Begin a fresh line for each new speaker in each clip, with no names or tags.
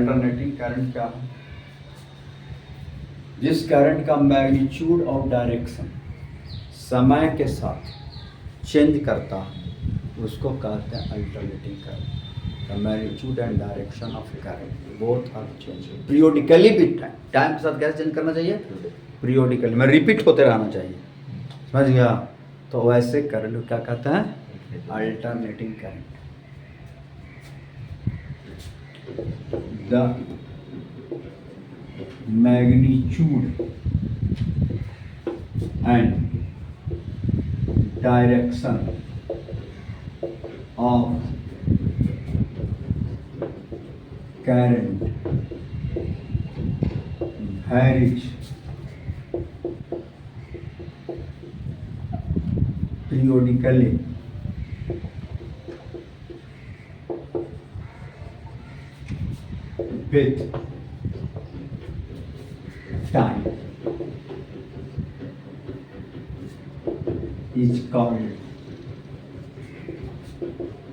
Alternating current क्या है? जिस करंट का मैग्नीट्यूड और डायरेक्शन समय के साथ चेंज करता है उसको कहते हैं alternating current. The magnitude and direction of current both are change periodically भी। टाइम के साथ कैसे चेंज करना चाहिए? पीरियोडिकली में रिपीट होते रहना चाहिए। समझ गया? तो वैसे करंट को क्या कहते हैं? Alternating current. The magnitude and direction of current varies periodically with time is called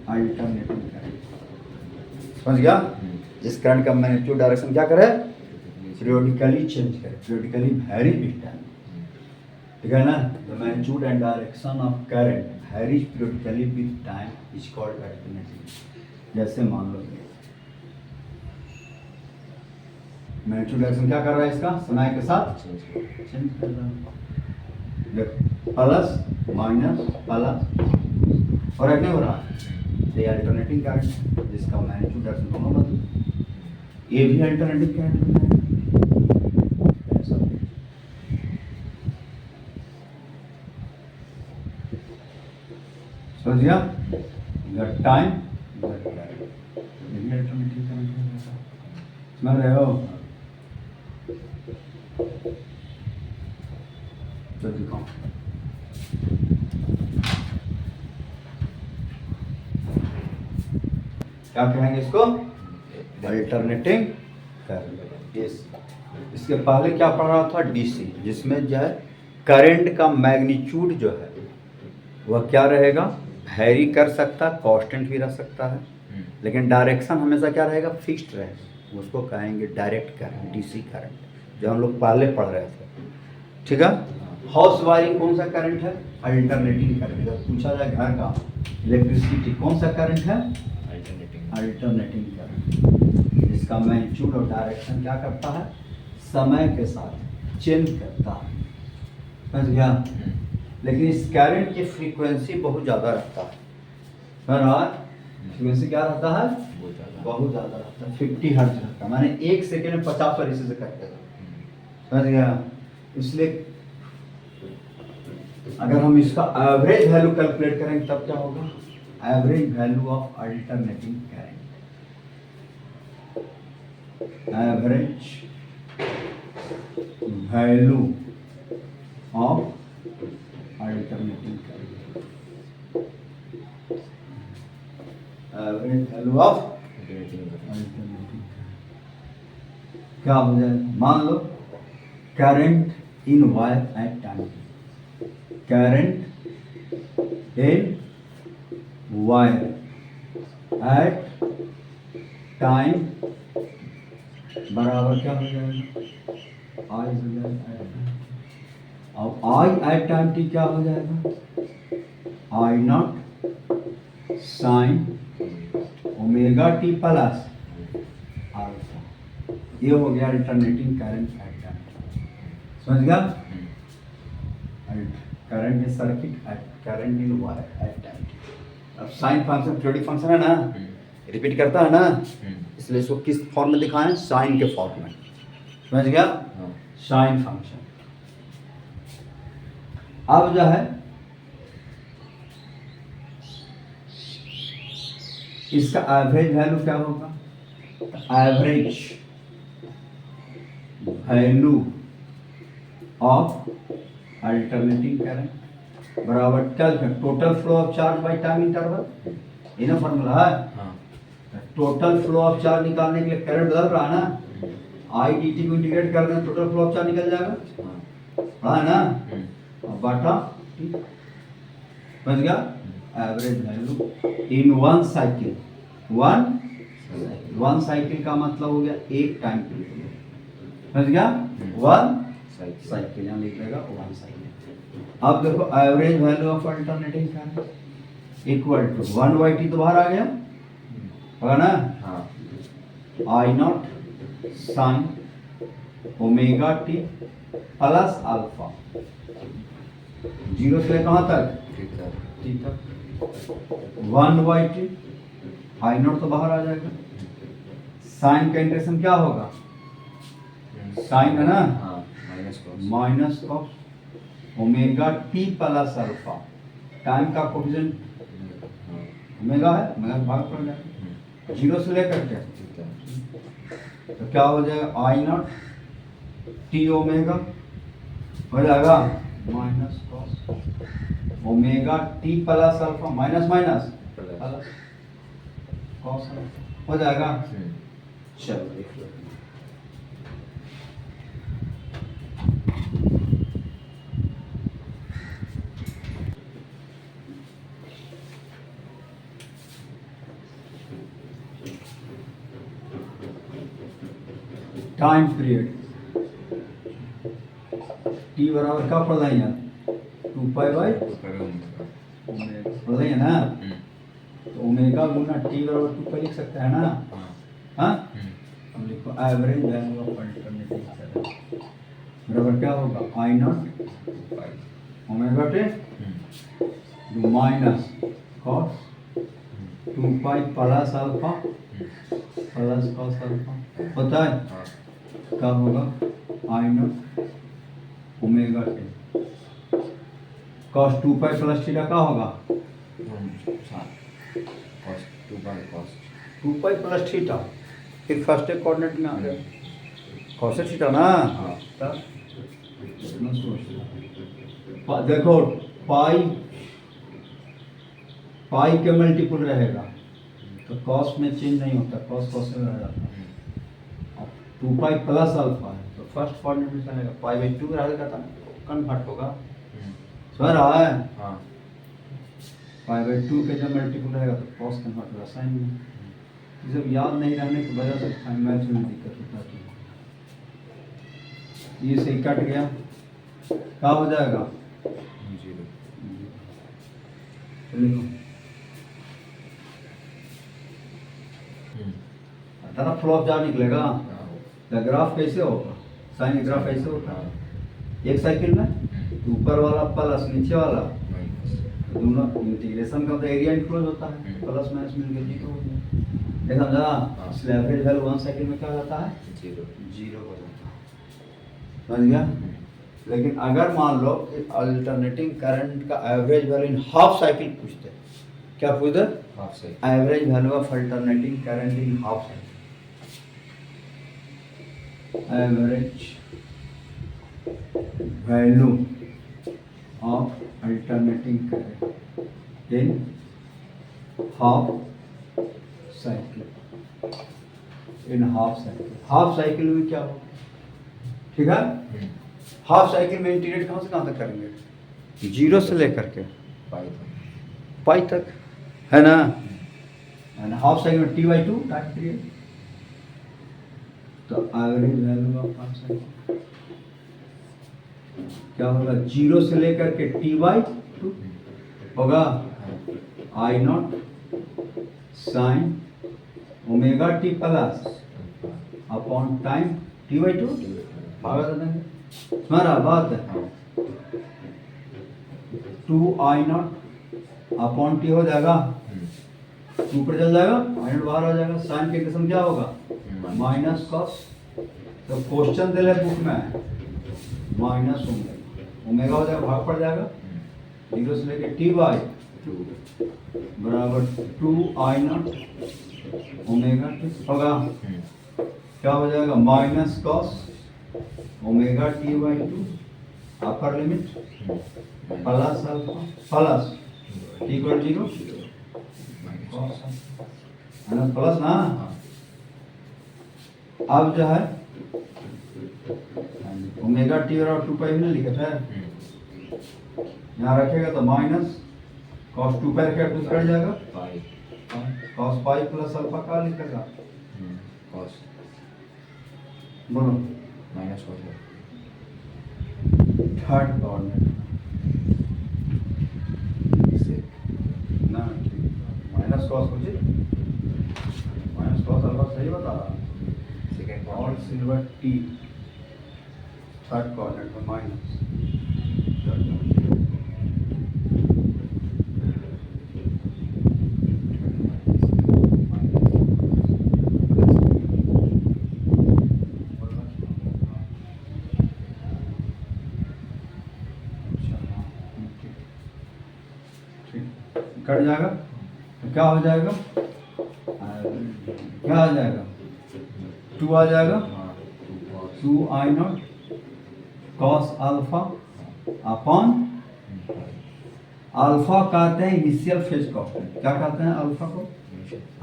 alternating current। समझ गया? जिस करंट का मैग्नीट्यूड डायरेक्शन क्या करे? पीरियोडिकली चेंज करे, पीरियोडिकली वेरी विद टाइम। ठीक है ना? The magnitude and direction of current varies periodically with time is called alternating. जैसे मान लो मैग्नीट्यूड डायरेक्शन क्या कर रहा है? इसका समय के साथ चेंज कर रहा है। देखो प्लस माइनस प्लस और नहीं हो रहा है, ये अल्टरनेटिंग करंट जिसका मैग्नीट्यूड डायरेक्शन दोनों बदल, ये भी अल्टरनेटिंग करंट है। समझ गया? टाइम अल्टरनेटिंग करंट समझ रहे हो? तो दिखाओ क्या कहेंगे इसको? Alternating current. इसके पहले क्या पढ़ रहा था? डीसी, जिसमें जो है करंट का मैग्नीट्यूड जो है वह क्या रहेगा? वेरी कर सकता, कांस्टेंट भी रह सकता है, लेकिन डायरेक्शन हमेशा क्या रहेगा? फिक्स्ड रहेगा। उसको कहेंगे डायरेक्ट करंट, डीसी करंट, जो हम लोग पहले पढ़ रहे थे। ठीक है? हाउस वायरिंग कौन सा करंट है? Alternating current. जब पूछा जाए घर का इलेक्ट्रिसिटी कौन सा करंट है? अल्टरनेटिंग करंट, जिसका मैग्नीट्यूड और डायरेक्शन क्या करता है? समय के साथ चेंज करता है। समझ गया? लेकिन इस करंट की फ्रीक्वेंसी बहुत ज़्यादा रहता है। फ्रीक्वेंसी क्या रहता है? बहुत ज़्यादा रहता है, 50 हर्ट्ज रहता है। माने 1 सेकेंड में 50 बार इसी से करते हैं। समझ गया? इसलिए अगर हम इसका एवरेज वैल्यू कैलकुलेट करेंगे तब क्या होगा? Average value of alternating current, average value of alternating current, average value of alternating क्या हो जाए? मान लो current in wire at time, current in wire at time बराबर क्या हो जाएगा? आई हो जाएगा। अब आई एट टाइम टी क्या हो जाएगा? I not sine omega T plus alpha. ये हो गया अल्टरनेटिंग करंट एट टाइम। समझ गया? Current in circuit at current in wire at time. अब साइन फंक्शन पीरियोडिक फंक्शन है ना, रिपीट करता है ना, इसलिए इसको किस फॉर्म में दिखाएं? साइन के फॉर्म में। समझ गया? Sine function. अब जो है इसका एवरेज वैल्यू क्या होगा? Average value of alternating current बराबर क्या लिखा? Total flow of charge by time interval. ये ना फॉर्मूला है। टोटल फ्लो ऑफ चार्ज निकालने के लिए करंट बदल रहा है ना, आई डी टी को इंटीग्रेट कर दें, टोटल फ्लो ऑफ चार्ज निकल जाएगा। हाँ ना? अब बाटा टी। समझ गया? Average value in one cycle, one one cycle का मतलब हो गया एक टाइम पीरियड, समझ गया? वन साइकिल यहाँ लिख देगा वन साइकिल। अब देखो average value of alternating current equal to 1/t तो बाहर आ गया होगा ना? हाँ। I not sine omega T plus alpha, zero से कहाँ तक? टी तक। 1/t आई नॉट तो बाहर आ जाएगा, साइन का इंटेग्रेशन क्या होगा? साइन है ना? Minus cos omega T plus alpha, time का कोफिशिएंट ओमेगा है, ओमेगा भाग पड़ जाएगा जीरो से लेकर के, तो क्या हो जाएगा? आई नॉट टी ओमेगा हो जाएगा minus cos omega T plus alpha, minus minus plus cos हो जाएगा। चलो देख लो, टाइम पीरियड टी बराबर क्या पढ़ रहे हैं? 2 पाई पढ़ रहे हैं ना? तो ओमेगा गुना टी बराबर 2 पाई लिख सकते हैं ना? हाँ, हम लिखो average value of alternating current बराबर क्या होगा? I not omega T minus cos 2 pi plus alpha plus cos alpha होता है, क्या होगा? I not omega T cos 2 pi plus theta क्या होगा? टू पाई प्लस थीटा, फिर फर्स्ट कोऑर्डिनेट में आ गया कॉस थीटा ना? तब देखो पाई पाई के मल्टीपल रहेगा तो कॉस में चेंज नहीं होता, कॉस कॉस में रह जाता है। 2 पाई प्लस अल्फा है तो फर्स्ट कोऑर्डिनेट में चलेगा, पाई/2 रहेगा तो कन्वर्ट होगा, समझ रहा है? हाँ। पाई/2 के जब मल्टीपल रहेगा तो कॉस कन्वर्ट होगा साइन में। ये सब याद नहीं रहने की वजह से मैथ में दिक्कत होता है। ये सही कट गया, क्या हो जाएगा? लिखो तरफ फ्लॉप जा निकलेगा, तो ग्राफ कैसे होगा? साइन ग्राफ ऐसे होता है एक साइकिल में, ऊपर वाला प्लस नीचे वाला दोनों इंटीग्रेशन का तो एरिया इंक्लोज होता है, प्लस माइनस मिलकर जीरो हो गया। देखा समझा? इसलिए एवरेज वैल्यू वन साइकिल में क्या होता है? जीरो हो जाता है, समझ गया? लेकिन अगर मान लो अल्टरनेटिंग करंट का average value in half cycle पूछते, क्या पूछते? Half cycle average value of alternating current in half cycle, average value of alternating current in half cycle, in half cycle. Half cycle में क्या होगा? ठीक है, हाफ साइकिल में इंटीग्रेट कहाँ से कहाँ तक करेंगे? जीरो से लेकर के पाई तक, है ना? हाफ साइकिल में t/2 टाइम पीरियड, तो average value of half cycle क्या होगा? जीरो से लेकर के t/2 होगा I not sine omega T plus upon time t/2 भागा दे देंगे, हमारा बात है 2i0 अपॉन टी हो जाएगा, ऊपर चल जाएगा, i0 बाहर आ जाएगा, साइन की किस्म क्या होगा? Minus cos. तो क्वेश्चन दे ले बुक में माइनस ओमेगा हो जाएगा, भाग पड़ जाएगा, जीरो से लेके t/2 बराबर 2i0 ओमेगा टी होगा, क्या हो जाएगा? Minus cos omega t/2 upper limit plus alpha plus t/0 plus ना। अब जो है ओमेगा टी और 2 पाई में लिखा था, यहाँ रखेगा तो माइनस कॉस 2 पाई रखेगा तो कट जाएगा, कॉस पाई प्लस अल्फा का लिखेगा
कॉस
बोलो
माइनस कॉस है
थर्ड कोऑर्डिनेट ना माइनस कॉस मुझे माइनस कॉस अल्फा सही बता रहा
सेकंड
और सिल्वर टी थर्ड कोऑर्डिनेट में माइनस कट जाएगा तो क्या हो जाएगा क्या आ जाएगा 2 आ जाएगा 2 I naught cos alpha upon alpha कहते हैं इनिशियल फेज कांस्टेंट क्या कहते हैं अल्फा को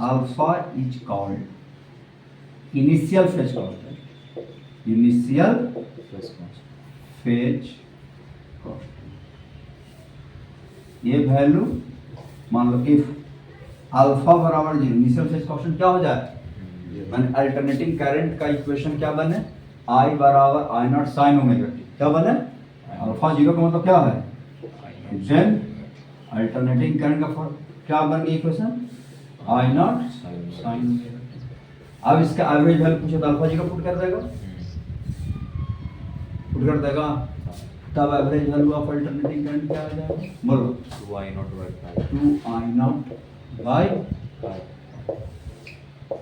alpha is called initial phase constant initial phase constant ये वैल्यू मान लो इफ अल्फा बराबर 0 इनिशियल फेज कांस्टेंट क्या हो जाए मैंने अल्टरनेटिंग करंट का इक्वेशन क्या बने I बराबर I naught sine omega T क्या बने अल्फा 0 का मतलब क्या है देन अल्टरनेटिंग करंट का क्या बन गया equation I naught sine omega T अब इसका एवरेज वैल्यू पूछे तो अल्फा 0 पुट कर देगा पुट कर देगा तब average value of alternating current क्या आ जाएगा बोलो
2i not bye
2I not bye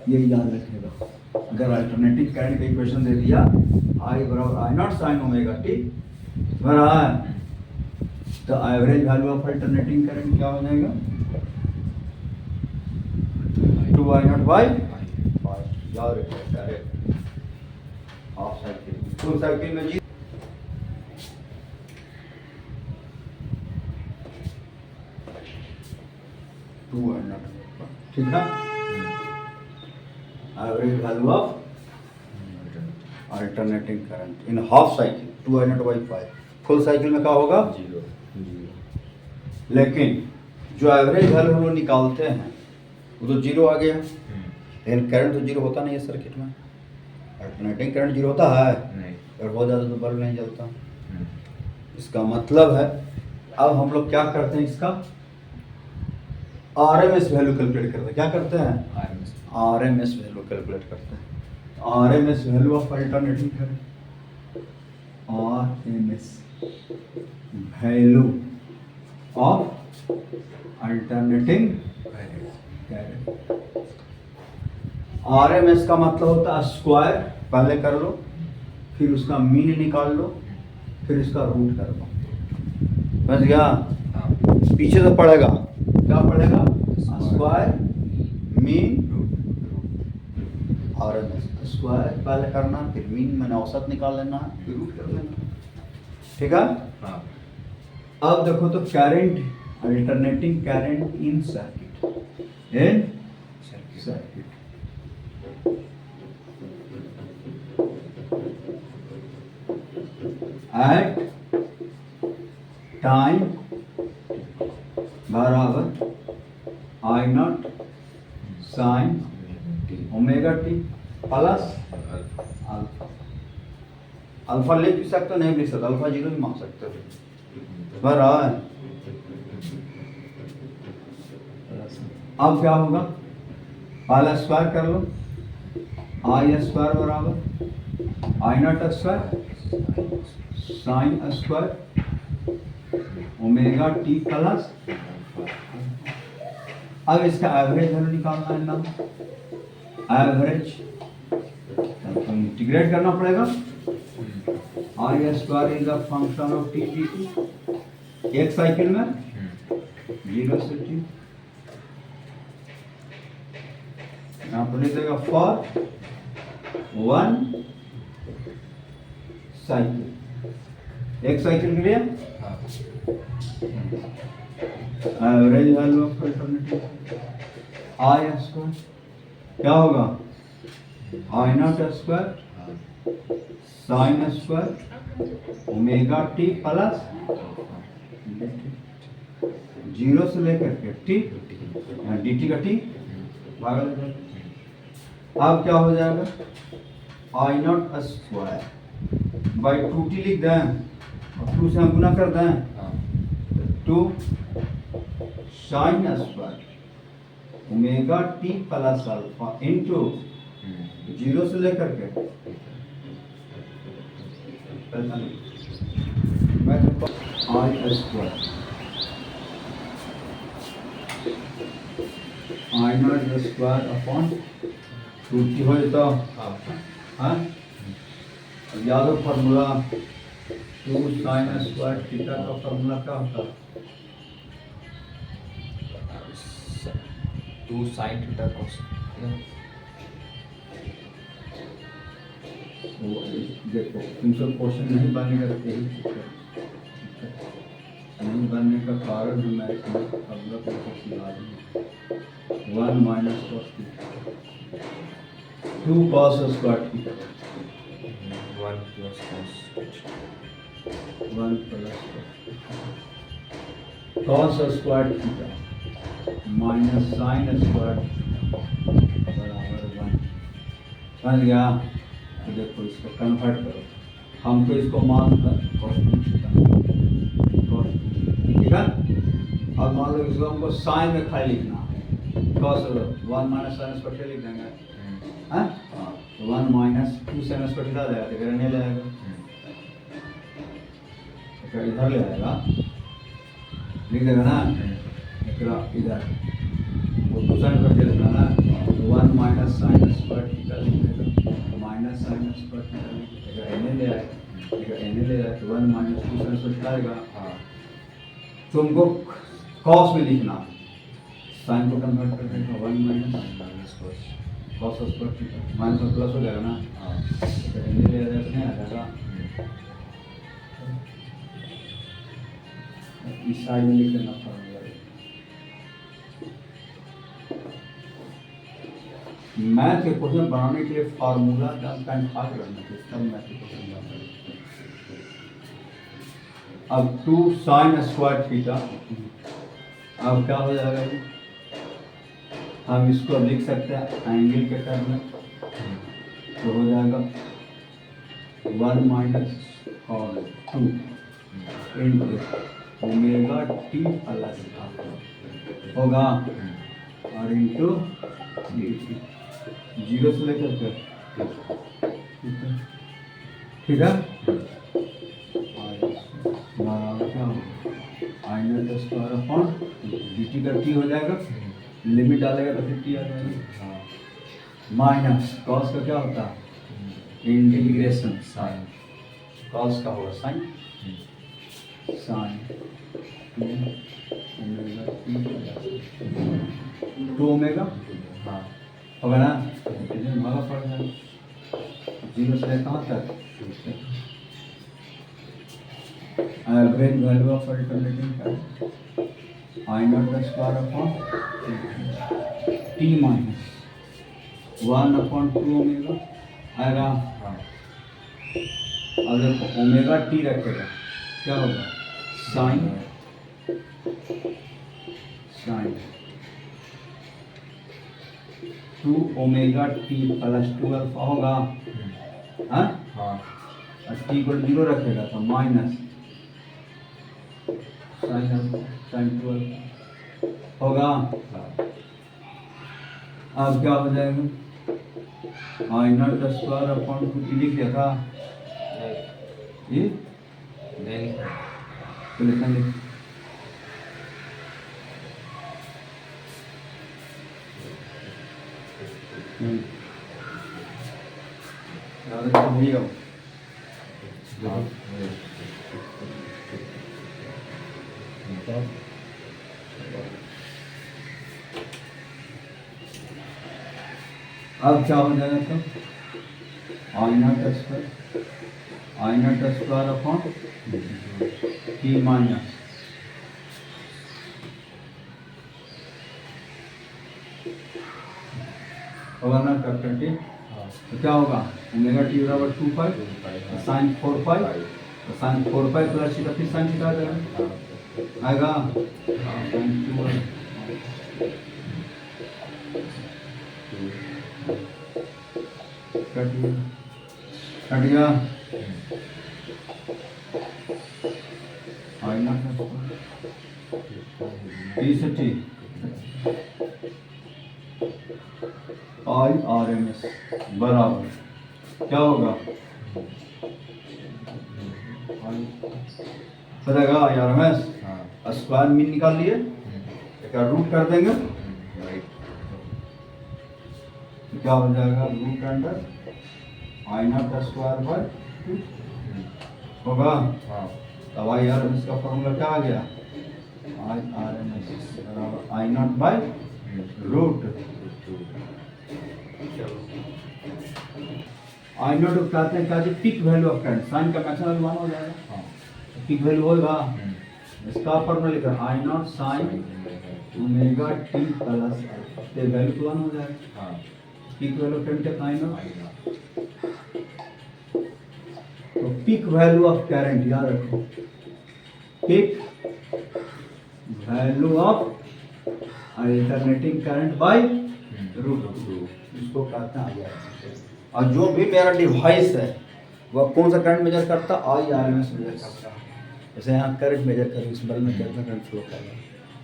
ये याद रखेगा अगर अल्टरनेटिव करंट का इक्वेशन दे दिया I बराबर I naught sine omega T बराबर है तो average value of alternating current क्या हो जाएगा 2I नॉट बाय याद रखेगा direct half cycle full cycle में जी 2I नॉट ठीक है average value of alternating current in half cycle 2I not by 5 full cycle में क्या होगा
0
लेकिन जो एवरेज वैल्यू हम लोग निकालते हैं वो तो 0 आ गया लेकिन करंट तो 0 होता नहीं है सर्किट में अल्टरनेटिंग करंट 0 होता है
नहीं
अगर हो जाता तो बल्ब नहीं जलता इसका मतलब है अब हम लोग क्या करते हैं इसका RMS वैल्यू कैलकुलेट करते हैं क्या करते हैं RMS वैल्यू कैलकुलेट करते हैं RMS value of alternating current RMS value of alternating current RMS का मतलब होता है स्क्वायर पहले कर लो फिर उसका मीन निकाल लो फिर इसका रूट कर लो बस गया पीछे तो पड़ेगा क्या पड़ेगा स्क्वायर मीन RMS स्क्वायर पहले करना फिर मीन मैंने औसत निकाल लेना फिर रूट कर लेना ठीक है अब देखो तो current alternating current in circuit at time बराबर I naught sine omega T plus alpha alpha ले भी सकते हो नहीं लिख सकते अल्फा 0 भी मान सकते हो बराबर अब क्या होगा पहला स्क्वायर कर लो I स्क्वायर बराबर I not square sine square omega T plus अब इसका एवरेज वैल्यू निकालना है ना एवरेज तो इंटीग्रेट करना पड़ेगा I square is a function of T T एक साइकिल में 0 से t यहाँ पर लिख देगा फॉर 1 साइकिल एक साइकिल के लिए average value of alternative I square क्या होगा I not square sine square omega T plus 0 से लेकर के टी dt का टी भागा अब क्या हो जाएगा, I naught square by 2t लिख दें और 2 से हम गुना कर दें,
हाँ
2 sine square omega T plus alpha into 0 से लेकर के I square I naught square upon 2t हो जाता
हाँ
हाँ। याद हो फार्मूला 2 साइन स्क्वायर थीटा का फार्मूला क्या होता है,
2 sin थीटा cos
वो देखो तुम सब क्वेश्चन नहीं बनने का यही नहीं बनने का कारण है, मैं अगला क्वेश्चन सिखा दूँ। 1 minus cos theta 2 cos square theta
1 plus cos
1 plus cos square theta minus sine square बराबर 1। समझ गया? तो देखो इसको कन्वर्ट करो, हमको इसको मान कर cos थीटा ठीक है। और मान लो इसको हमको साइन में खाली लिखना है, cos 1 माइनस साइन स्क्वायर लिख देंगे हाँ 1 माइनस 2 साइन स्क्वायर थीटा जाएगा तो इधर नहीं जाएगा, तो इधर ले आएगा लिख देगा ना, इधर वो 2 साइन स्क्वायर लिखना ना, 1 माइनस साइन स्क्वायर थीटा लिख देगा, माइनस साइन स्क्वायर थीटा लिख देगा, एन ले आएगा, एन ले आएगा तो 1 माइनस 2 साइन स्क्वायर थीटा आएगा।
हाँ
तुमको कॉस में लिखना, साइन को कन्वर्ट कर देगा 1 minus
minus cos
cos square theta minus में प्लस हो जाएगा ना,
हाँ
तो एन ले आएगा तो नहीं आ जाएगा, इस साइड में लिख देना फार्मूला। मैथ के क्वेश्चन बनाने के लिए फार्मूला का टाइम खास रहना चाहिए, तब मैथ के क्वेश्चन बना पाएंगे। अब 2 साइन स्क्वायर थीटा अब क्या हो जाएगा ये? हम इसको लिख सकते हैं एंगल के टर्म में, तो हो जाएगा 1 माइनस और 2 इंटू ओमेगा टी प्लस होगा और इंटू 0 से लेकर के ठीक है। क्या I naught square upon D T का टी हो जाएगा, लिमिट डालेगा तो फिर टी आ जाएगा, माइनस कॉस का क्या होता है इंटीग्रेशन साइन, कॉस का होगा साइन साइन 2 ओमेगा
हाँ
होगा ना, भागा पड़ जाएगा 0 से कहाँ तक, average value of alternating I naught square upon T minus 1 upon 2 omega आएगा।
हाँ
अब देखो ओमेगा टी रखेगा क्या होगा sine sine 2 omega T plus 2 alpha होगा हाँ,
हाँ
और टी को 0 रखेगा तो माइनस साइन 2 अल्फा होगा। अब क्या हो जाएगा आई नॉट स्क्वायर अपॉन 2 लिख दिया था ये
नहीं
तो लिखेंगे भैया
हाँ
अब क्या हो जाएगा तो I naught square upon T minus होगा ना कैपिटल टी, तो क्या होगा ओमेगा टी बराबर 2 पाई साइन 4 पाई, तो साइन 4 पाई प्लस थीटा फिर साइन थीटा आ जाएगा आएगा साइन 2 कट गया, कट गया। आई ना टी से T I R M S बराबर क्या होगा? चलेगा आई आर एम एस
हाँ
स्क्वायर मीन निकाल लिए, एक रूट कर देंगे
राइट
तो क्या हो जाएगा? Root under I naught square by 2 होगा।
हाँ
तब आई आर एम एस का फॉर्मूला क्या आ गया? आई आर एम एस बराबर I naught by root. I naught को कहते हैं क्या? Peak value of current, sine का मैक्सिमम मान हो जाएगा,
हाँ
पीक वैल्यू होगा। इसका फॉर्मूला लिखा I not sine omega T plus ते वैल्यू तो 1 हो जाएगा।
हाँ
पीक वैल्यू ऑफ करंट कितना आई नॉट?
आई नॉट
तो पीक वैल्यू ऑफ करंट याद रखो, peak value of alternating current by root, इसको कहते हैं आई आर एम एस। और जो भी मेरा डिवाइस है वह कौन सा करंट मेजर करता है? I R M S measure करता है। जैसे यहाँ करंट मेजर करें, इस बल्ब में कितना करंट फ्लो कर रहा है,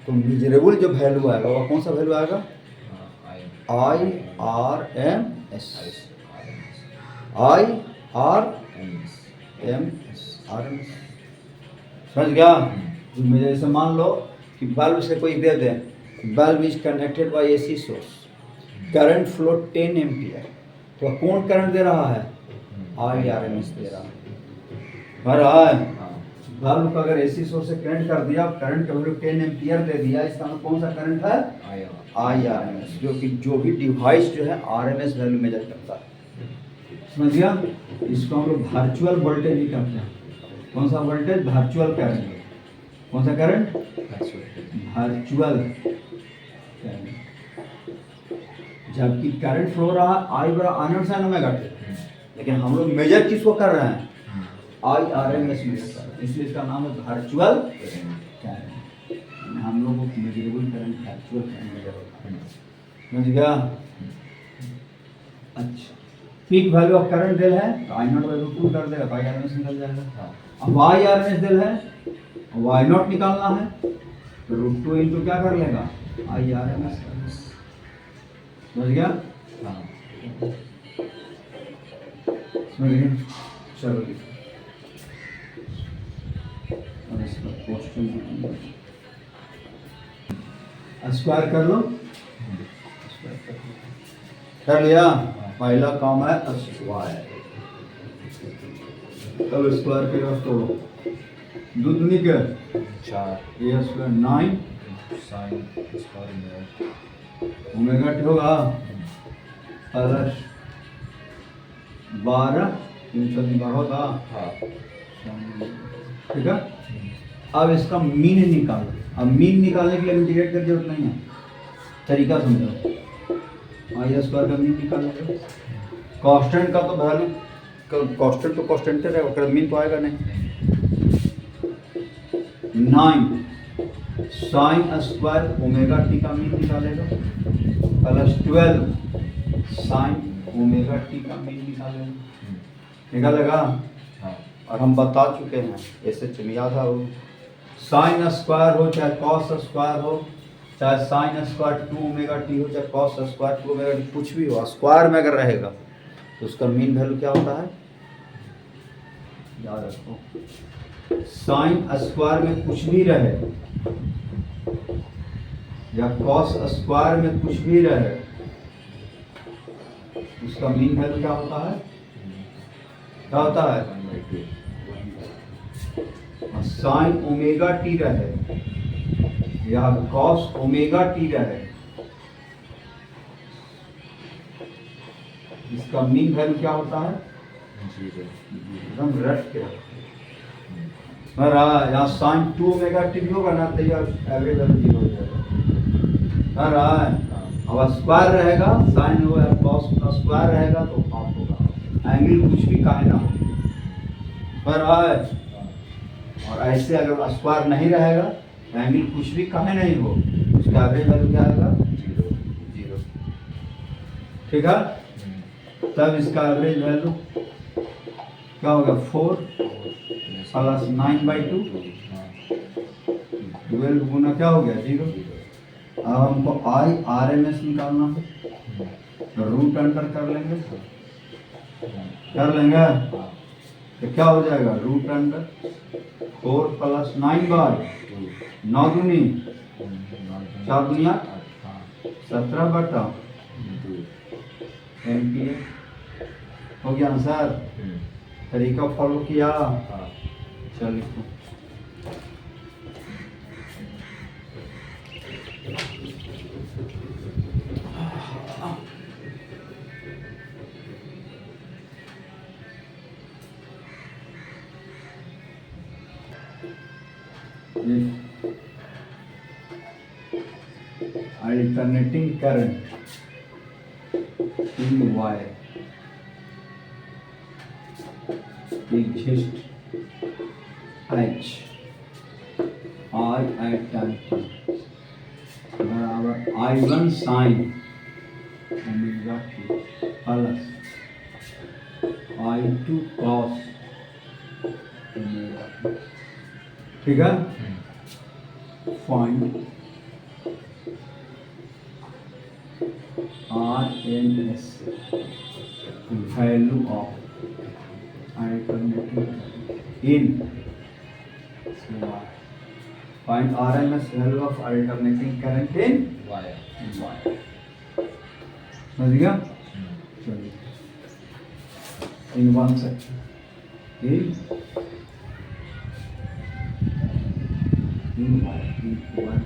तो मेजरेबल जो वैल्यू आएगा वह कौन सा वैल्यू आएगा? I R M S, I R M S, R M S. समझ गया? मुझे जैसे मान लो कि बल्ब से कोई दे दे, bulb is connected by AC source, current flow 10 ampere, तो कौन करंट दे रहा है? आई आर एम एस दे रहा है। भर रहा है बल्ब को अगर एसी सोर्स से करंट कर दिया, करंट का वैल्यू 10 एम्पियर दे दिया, इसका मतलब कौन सा करंट है? आई आर एम एस, जो कि जो भी डिवाइस जो है R M S value measure करता है। समझ गया? इसको हम लोग वर्चुअल वोल्टेज भी कहते हैं। कौन सा वोल्टेज? Virtual current. कौन सा करंट? Virtual current. जबकि करंट फ्लो रहा आई बराबर I not sine omega T, लेकिन हम लोग मेजर किसको कर रहे हैं? I R M S measure कर रहे हैं, इसलिए इसका नाम है वर्चुअल करंट। हम लोगों को measurable current virtual current measure होता है। समझ गया? अच्छा, पीक वैल्यू ऑफ करंट दिल है तो आई नॉट बाय रूट 2 कर देगा तो आई आर एम एस निकल जाएगा। अब आई आर एम एस दिल है, वाई नॉट निकालना है तो रूट 2 इंटू क्या कर लेगा? I R M S. समझ गया? समझ गए? चलो लिखो। और इसका क्वेश्चन स्क्वायर कर लो, कर लिया। पहला काम है स्क्वायर, तब स्क्वायर के रस तोड़ो, दो दूनी के
4
ए स्क्वायर 9
साइन स्क्वायर में
ओमेगा टी होगा प्लस 12 312 होगा।
हाँ
ठीक है? अब इसका मीन निकालो। अब मीन निकालने के लिए इंटीग्रेट की जरूरत नहीं है, तरीका समझो। आई स्क्वायर का मीन निकालेंगे, कांस्टेंट का तो वैल्यू, कांस्टेंट तो कांस्टेंट रहेगा, उसका मीन तो आएगा नहीं। 9 साइन स्क्वायर ओमेगा टी का मीन निकालेगा प्लस 12 साइन ओमेगा टी का मीन निकालेगा। निकालेगा?
हाँ
और हम बता चुके हैं, ऐसे चलिया था वो, साइन स्क्वायर हो चाहे कॉस स्क्वायर हो, चाहे साइन स्क्वायर 2 ओमेगा टी हो, चाहे कॉस स्क्वायर 2 ओमेगा टी, कुछ भी हो, स्क्वायर में अगर रहेगा तो उसका मीन वैल्यू क्या होता है? याद रखो, साइन स्क्वायर में कुछ भी रहे या कॉस स्क्वायर में कुछ भी रहे, उसका मीन वैल्यू क्या होता है? क्या होता है? साइन ओमेगा टी रहे या कॉस ओमेगा टी रहे, इसका मीन वैल्यू क्या होता है? एकदम रट के यहाँ साइन 2 ओमेगा टी भी होगा ना, तो एवरेज वैल्यू 0 हो जाएगा। रहा है, अब स्क्वायर रहेगा, साइन हो या कॉस स्क्वायर रहेगा तो हाफ होगा, एंगल कुछ भी काहे ना हो। रहा है, और ऐसे अगर स्क्वायर नहीं रहेगा, एंगल कुछ भी काहे नहीं हो, उसका एवरेज वैल्यू क्या आएगा? 0। ठीक है? तब इसका एवरेज वैल्यू क्या होगा 4 प्लस 9/2 12 गुना क्या हो गया 0। अब हमको आई आर एम एस निकालना है तो रूट अंडर कर लेंगे तो क्या हो जाएगा रूट अंडर 4 प्लस 9/2 9 दूनी 4 दुनिया 17/2 एम्पियर हो गया आंसर। तरीका फॉलो किया चल लिखो alternating current in wire exists H I at time बराबर I1 sin omega t plus I2 cos omega t। ठीक है find RMS value of alternating in find RMS value of alternating current in
wire
wire। समझ गया चलिए in one section in wire in one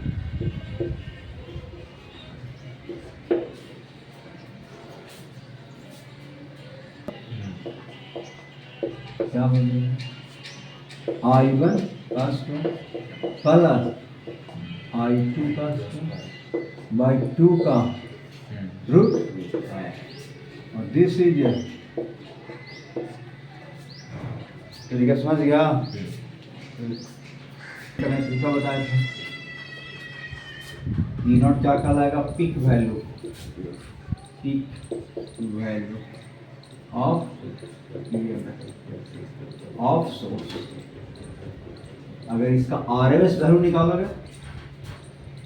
क्या हो जाएगा I1 का square plus I2 का स्क्वायर बाई 2 का रूट और दिस इज तरीका समझ गया तरीका बताया था ई नॉट क्या कहलाएगा पीक वैल्यू ऑफ सोर्स। अगर इसका आरएमएस वैल्यू निकालोगे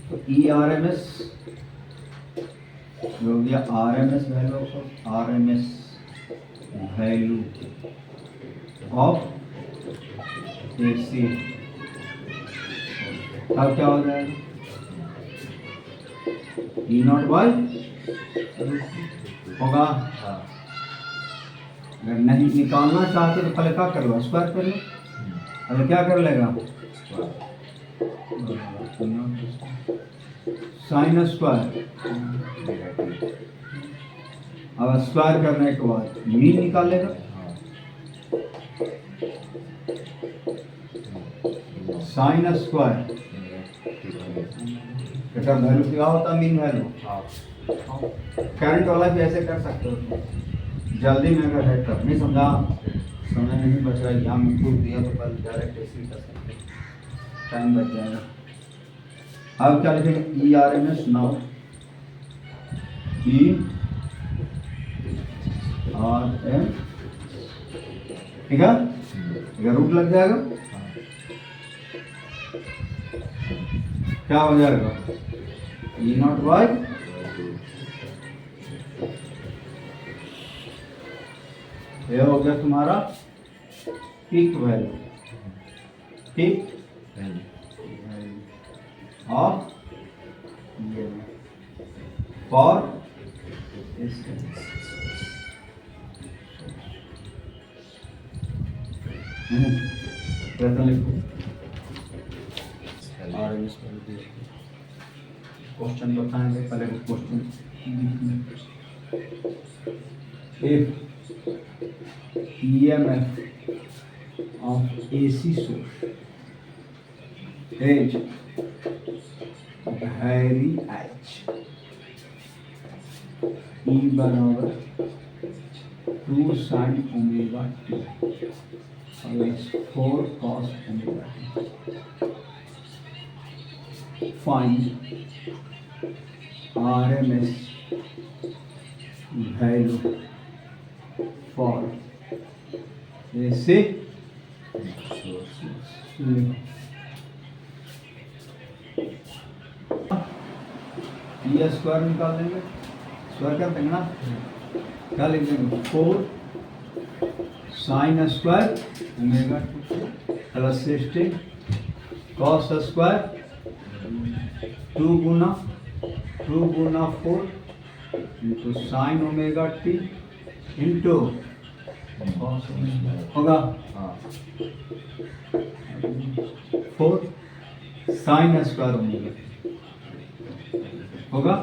तो ई आरएमएस हो गया आरएमएस वैल्यू ऑफ एसी। अब क्या हो जाएगा ई नॉट बाई होगा। अगर नहीं निकालना चाहते तो पहले क्या कर लो स्क्वायर कर लो। अगर क्या कर लेगा साइन स्क्वायर। अब स्क्वायर करने के बाद मीन निकालेगा साइन स्क्वायर इसका वैल्यू क्या होता है मीन वैल्यू। करंट वाला भी ऐसे कर सकते हो जल्दी में अगर है तब नहीं समझा समय नहीं बच रहा एग्जाम में पूछ दिया तो कल डायरेक्ट ऐसे ही कर सकते टाइम बच जाएगा। अब क्या लिखेंगे E R M S now E R M ठीक है अगर रूट लग जाएगा क्या हो जाएगा ई नॉट बाई ये हो गया तुम्हारा पीक वैल्यू ऑफ फॉर प्रश्न लिखो क्वेश्चन बताएंगे पहले question if EMF of AC source is very H E बराबर 2 sin omega t plus 4 cos omega t find RMS value for AC
source.
ये स्क्वायर निकाल देंगे, स्क्वायर कर देंगे ना, क्या लिख देंगे 4 sign square omega 2 plus 16 cos square 2 गुना 4 into sine omega T into होगा
हाँ
4 साइन स्क्वायर ओमेगा होगा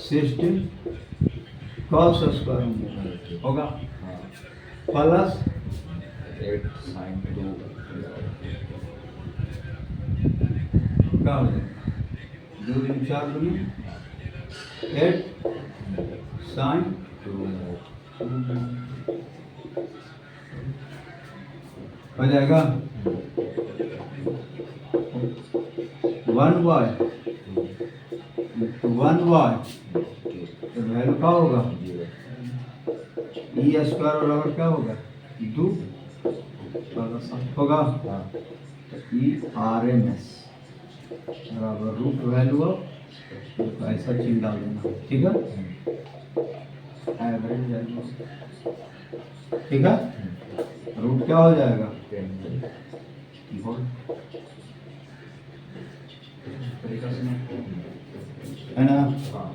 16 कॉस स्क्वायर ओमेगा होगा
हाँ
प्लस
8 sin 2
क्या हो जाएगा 2 दिन 4 दुनी 8 साइन
2 more
हो जाएगा 1y 1y तो वैल्यू क्या होगा ई स्क्वायर बराबर क्या होगा 2 प्लस होगा
हाँ
ई आर एम एस बराबर रूट वैल्यू ऑफ ऐसा चिन्ह डाल देना, ठीक है, एवरेज वैल्यू, ठीक है, रूट क्या हो जाएगा
10
वोल्ट तरीका से है ना।
हाँ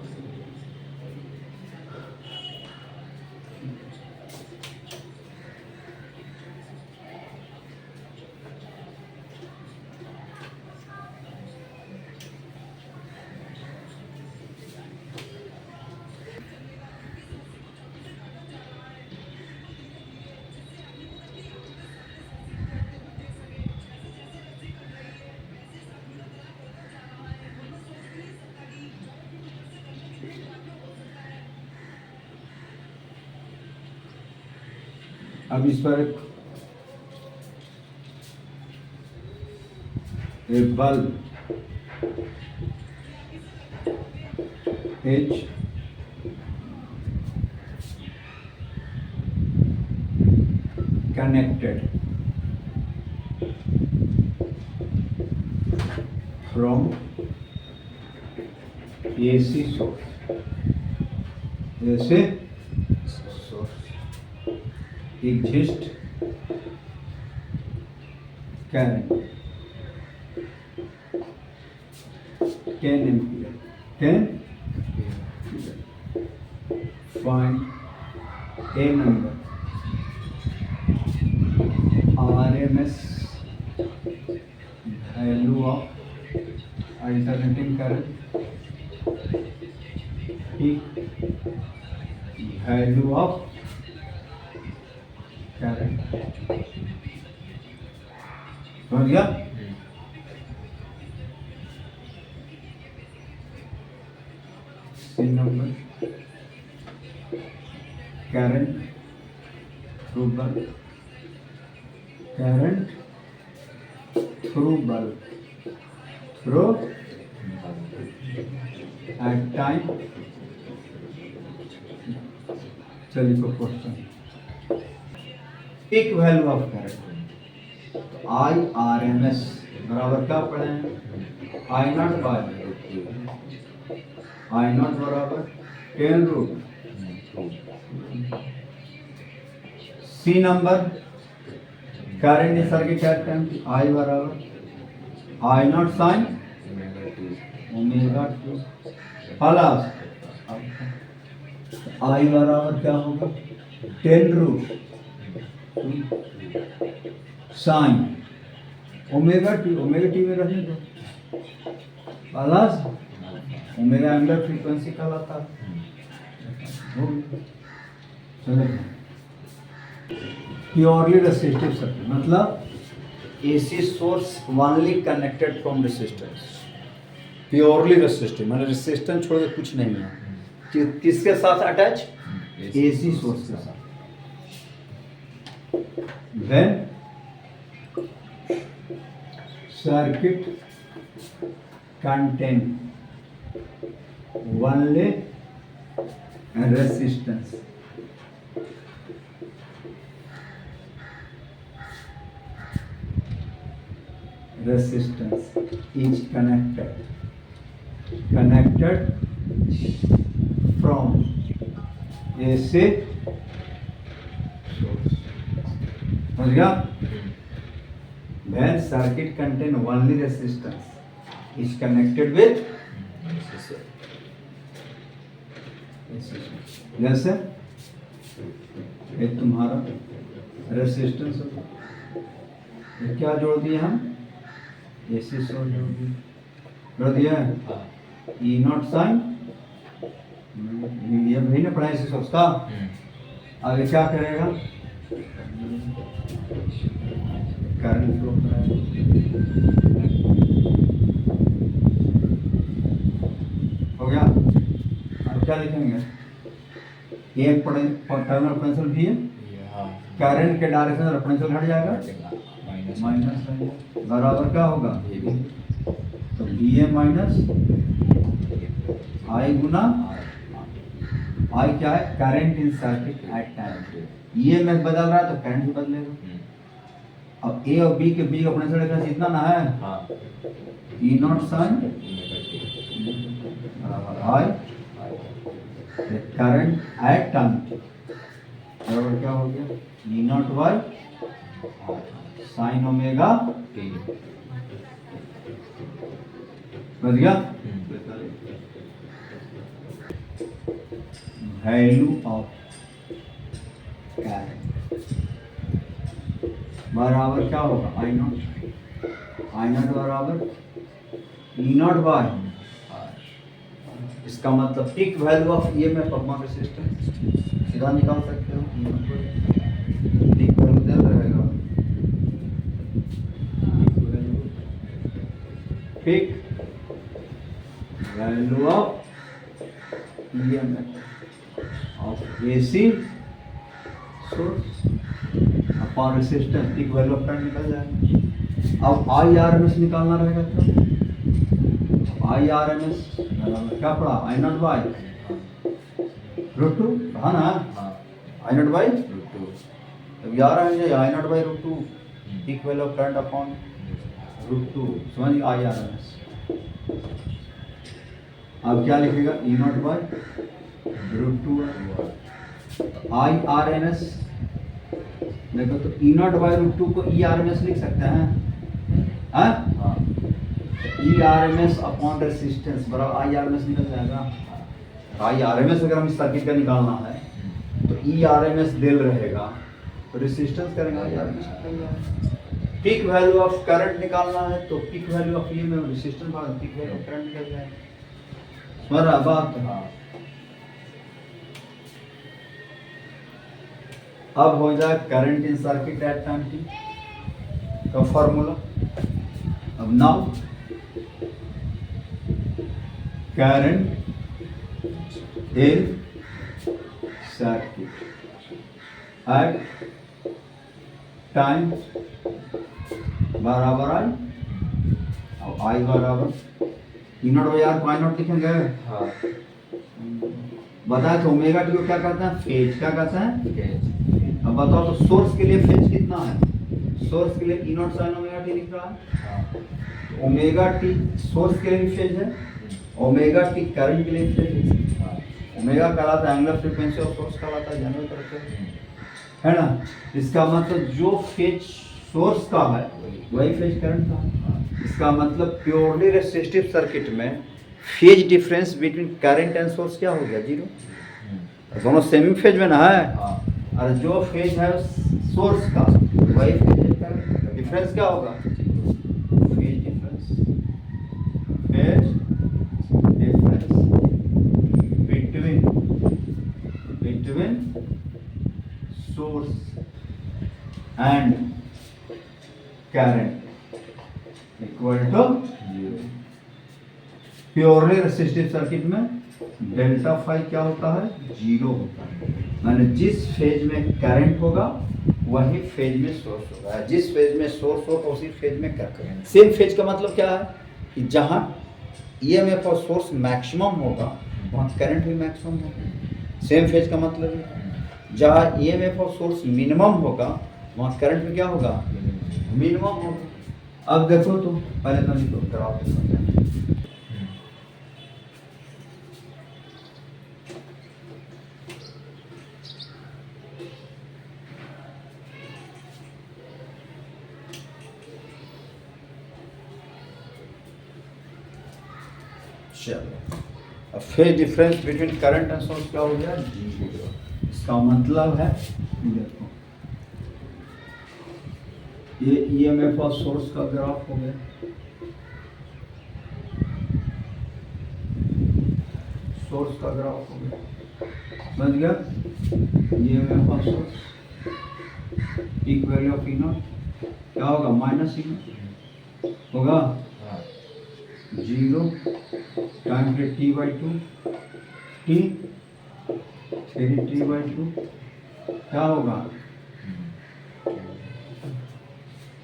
अब इस पर एक bulb H connected from AC source, AC source exist current 10 ampere 10 find a number RMS value of alternating current peak value of current समझ गया। C number current through bulb, current through bulb through at time, चलिए को question peak value of current IRMS बराबर क्या पढ़े हैं I naught by I naught बराबर 10 root C number current circuit at time I बराबर I naught sine omega 2 plus I बराबर क्या होगा 10 रूट साइन ओमेगा टी में रहने दो प्लस ओमेगा एंगुलर फ्रीक्वेंसी कहलाता है। चलो प्योरली रेसिस्टिव सर्किट मतलब AC source only connected from resistance, purely resistive मतलब रेसिस्टेंस छोड़ के कुछ नहीं है, किसके साथ अटैच एसी सोर्स के साथ। When circuit contain only resistance resistance is connected from AC source. समझ गया? When circuit contain only resistance is connected with जैसे ये तुम्हारा रेसिस्टेंस होगा, ये क्या जोड़ दिए हम? एसी सोर्स जोड़ दिया है। ई नॉट साइन ये वही ना पढ़ा एसी सोर्स का। आगे क्या करेगा? करंट फ्लो कराएगा। हो गया? अब क्या लिखेंगे? एक टर्मिनल पोटेंशियल भी है, करंट के डायरेक्शन में पोटेंशियल हट जाएगा, माइनस बराबर क्या होगा? तो बी ए माइनस आई गुना आई क्या है? Current in circuit at time. ये में बदल रहा है तो करंट भी बदलेगा। अब ए और बी के बीच का पोटेंशियल डिफरेंस इतना ना है, E naught sine I current at time बराबर क्या हो गया? E naught Y sine omega T. बच गया? वैल्यू ऑफ करंट बराबर क्या होगा? आई नॉट बराबर ई नॉट बाय। इसका मतलब peak value of EMF upon resistance सीधा निकाल सकते हो। पीक वैल्यू दे रहेगा, peak value of EMF of AC source upon resistance, peak value of current निकल जाएगा। अब आईआरएमएस निकालना रहेगा। तो आईआरएमएस क्या पड़ा? I naught by root two कहा ना, I naught by root two. अब यार I naught by root two peak value of current upon root two. समझ आईआरएमएस। अब क्या लिखेगा? E naught by root two. IRMS देखो तो E naught by root two को ई आरएमएस लिख सकते हैं। ई आरएमएस अपॉन रेसिस्टेंस बराबर आई आरएमएस निकल जाएगा। आई आरएमएस अगर हम इस सर्किट का निकालना है तो ई आरएमएस दिल रहेगा, तो रेसिस्टेंस करेंगे आई आरएमएस निकल जाएगा। पीक वैल्यू ऑफ करंट निकालना है तो पीक वैल्यू ऑफ ई में रेसिस्टेंस भाग पीक वैल्यू ऑफ करंट निकल जाएगा। समझ रहा बात? अब हो जाए current in circuit at time T का फॉर्मूला। अब now current in circuit at time बराबर आई, अब आई बराबर ई नॉट बाई आर को आई नॉट लिखेंगे। बताए तो ओमेगा टी को क्या कहते हैं? फेज। क्या कहते हैं? अब बताओ तो सोर्स के लिए फेज कितना है? सोर्स के लिए ई नॉट साइन ओमेगा टी लिख रहा है। ओमेगा टी सोर्स के लिए भी फेज है, ओमेगा टी करंट के लिए फेज है। ओमेगा कहलाता है एंगुलर फ्रीक्वेंसी और सोर्स कहलाता है जनरल करंट, है ना? इसका मतलब जो फेज सोर्स का है वही फेज करंट का है। इसका मतलब प्योरली रेसिस्टिव सर्किट में phase difference between current and source क्या हो गया? जीरो। दोनों सेम फेज में ना है, और जो फेज है सोर्स का वही फेज करंट। डिफरेंस क्या होगा? Phase difference between source and current equal to zero. Purely resistive circuit में डेल्टा फाई क्या होता है? जीरो होता है। माने जिस फेज में करंट होगा वही फेज में सोर्स होगा, जिस फेज में सोर्स होगा उसी फेज में करंट। सेम फेज का मतलब क्या है कि जहाँ ईएमएफ और सोर्स मैक्सिमम होगा वहाँ करंट भी मैक्सिमम होगा। सेम फेज का मतलब है जहाँ ईएमएफ और सोर्स मिनिमम होगा वहाँ करंट भी क्या होगा? मिनिमम होगा। अब देखो तो पहले तो लिखो ग्राफ समझाना। चलो अब phase difference between current and source क्या हो गया, जीरो। इसका मतलब है देखो ये ईएमएफ और सोर्स का ग्राफ हो गया, सोर्स का ग्राफ हो गया, समझ गया। ईएमएफ और source peak value of E not क्या होगा, माइनस ई नॉट होगा, जीरो टाइम पे T by two, T three T by two क्या होगा,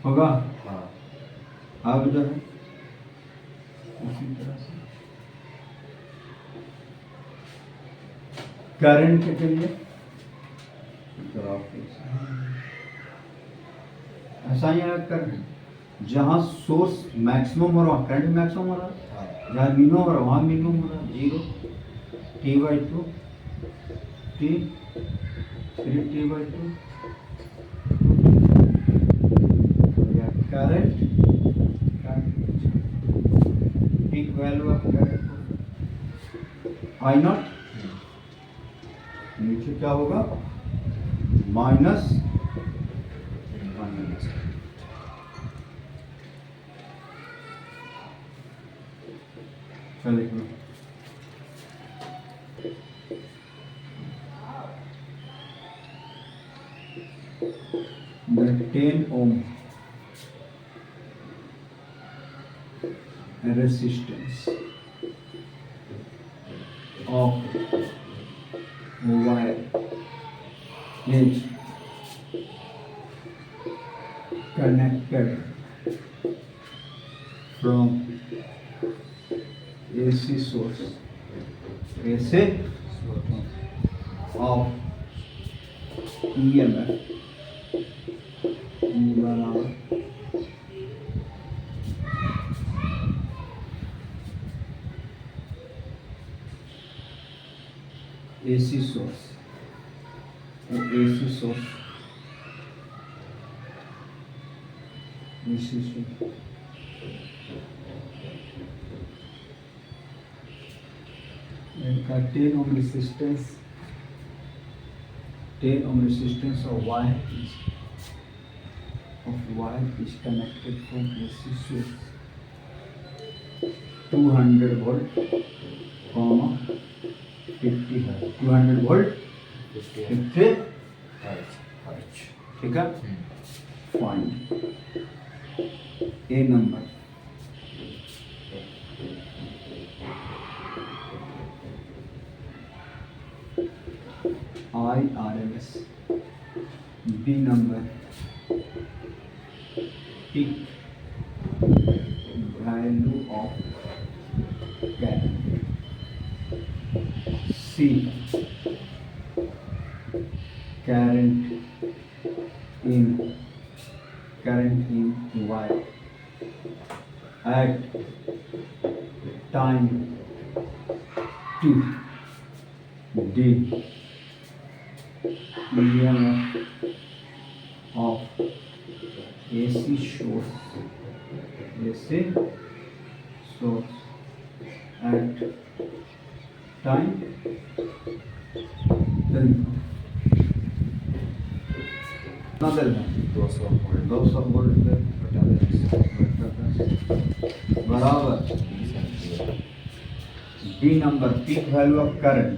होगा। अब जो है उसी तरह से करंट के लिए ग्राफ ऐसा ही है, करंट जहाँ सोर्स मैक्सिमम हो रहा है करंट मैक्सिमम हो रहा है, जहाँ मिनिमम हो रहा है वहाँ मिनिमम हो रहा है, zero T by two, T three T by two, current peak value of current I not, नीचे क्या होगा माइनस चलेगा। The 10 ohm resistance of wire is connected from AC source, AC of EMF बराबर AC source, AC source, AC source का 10 ohm resistance, 10 ohm resistance of wire is connected from AC source 200 volt, 50 है 200 volt 50 hertz, ठीक है। Find A number, IRMS, B number peak value of current, C current in wire at time t, D EMF of AC source at time ना देना 200 volt बराबर B number peak value of current,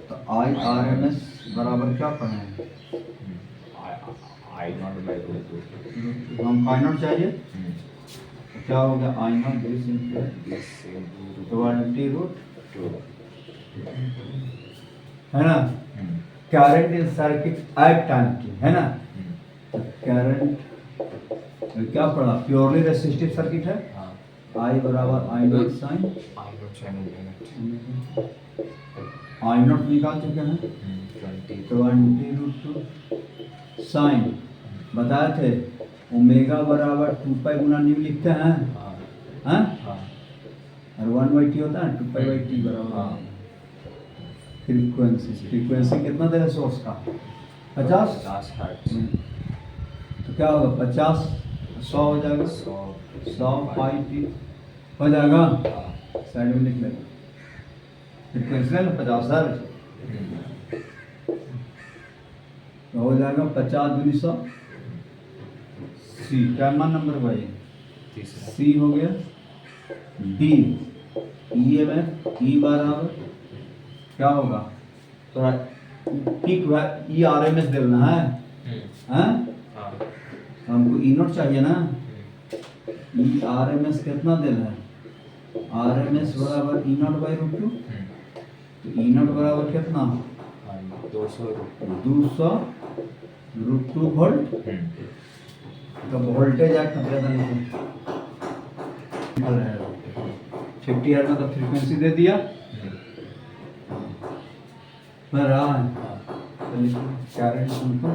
तो IRMS बराबर क्या पढ़े हैं,
I naught by root two,
हम I naught चाहिए तो क्या हो गया I naught this into 20 root
two,
है ना। Current in circuit at time की है ना, करंट क्या पढ़ा, प्योरली रेसिस्टिव सर्किट है, I बराबर I naught sine I naught निकाल चुके हैं 20 रूट टू साइन बताए थे ओमेगा बराबर 2 पाई गुना न्यू लिखते हैं,
हाँ
हाँ,
हाँ
और 1/t होता है 2 पाई/t बराबर।
हाँ।
फ्रीक्वेंसी कितना देगा सोर्स का? 50।
50 हर्ट्ज।
तो क्या होगा 50 100 हो जाएगा, 100 पाई टी हो जाएगा।
हाँ।
साइड में लिख लेंगे फ्रीक्वेंसी है ना 50 हर्ट्ज, तो हो जाएगा 50 दूनी 100। सी क्या मान नंबर भाई?
तीसरा।
सी हो गया। डी EMF ई बराबर क्या होगा? थोड़ा पीक ERMS देना है, हैं?
हाँ।
हमको ई नोट चाहिए ना। ERMS कितना देना है? RMS बराबर ई नॉट बाई रूट 2। तो ई नॉट बराबर कितना? 200 रूट 2 वोल्ट। तो वोल्टेज आ कितना नहीं 50 हर्ट्ज में तो फ्रीक्वेंसी दे दिया मैं रहा है। करंट हमको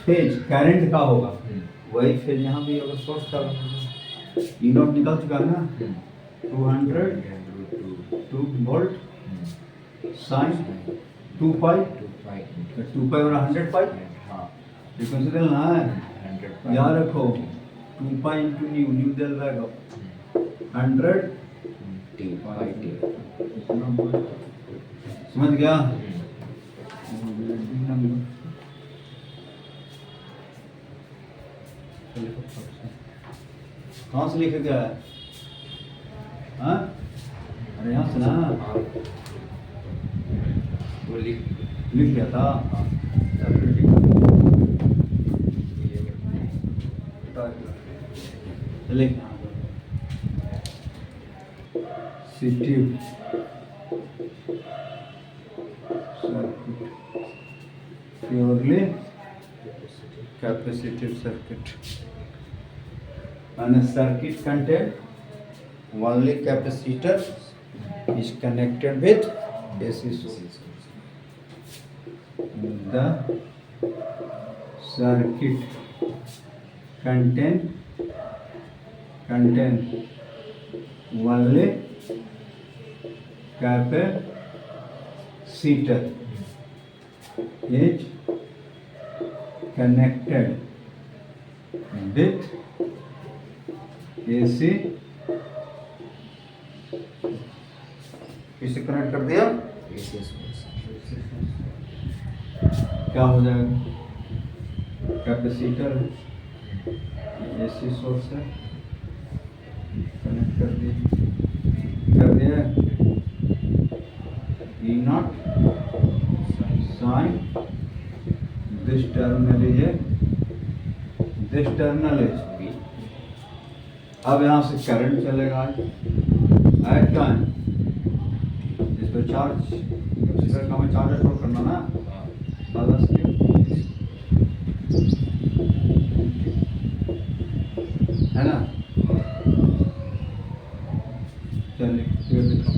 फेज करंट का होगा, वही फेज यहाँ भी अगर सोर्स का ई नॉट निकल चुका है ना 202 वोल्ट साइन 2 पाई 2 पाई और 100 पाई फ्रीक्वेंसी देना है। याद रखो 2 पाई इंटू न्यू न्यू दिल रहेगा 100 समझ गया? कहाँ से लिखा गया है? हाँ? अरे यहाँ से ना
वो लिख
लिख लिया था। लिख सिटिव purely capacitive circuit and a circuit contain only capacitor is connected with AC source. The circuit contain only capacitor is connected with AC किसे कनेक्ट कर दिया? क्या हो जाएगा? कैपेसिटर AC सोर्स है, कनेक्ट कर दिया E naught sine this terminal is अब यहाँ से करंट चलेगा एट टाइम इसको चार्ज कैपेसिटर का हमें चार्ज स्टोर करना ना प्लस है ना। चलिए दिखाओ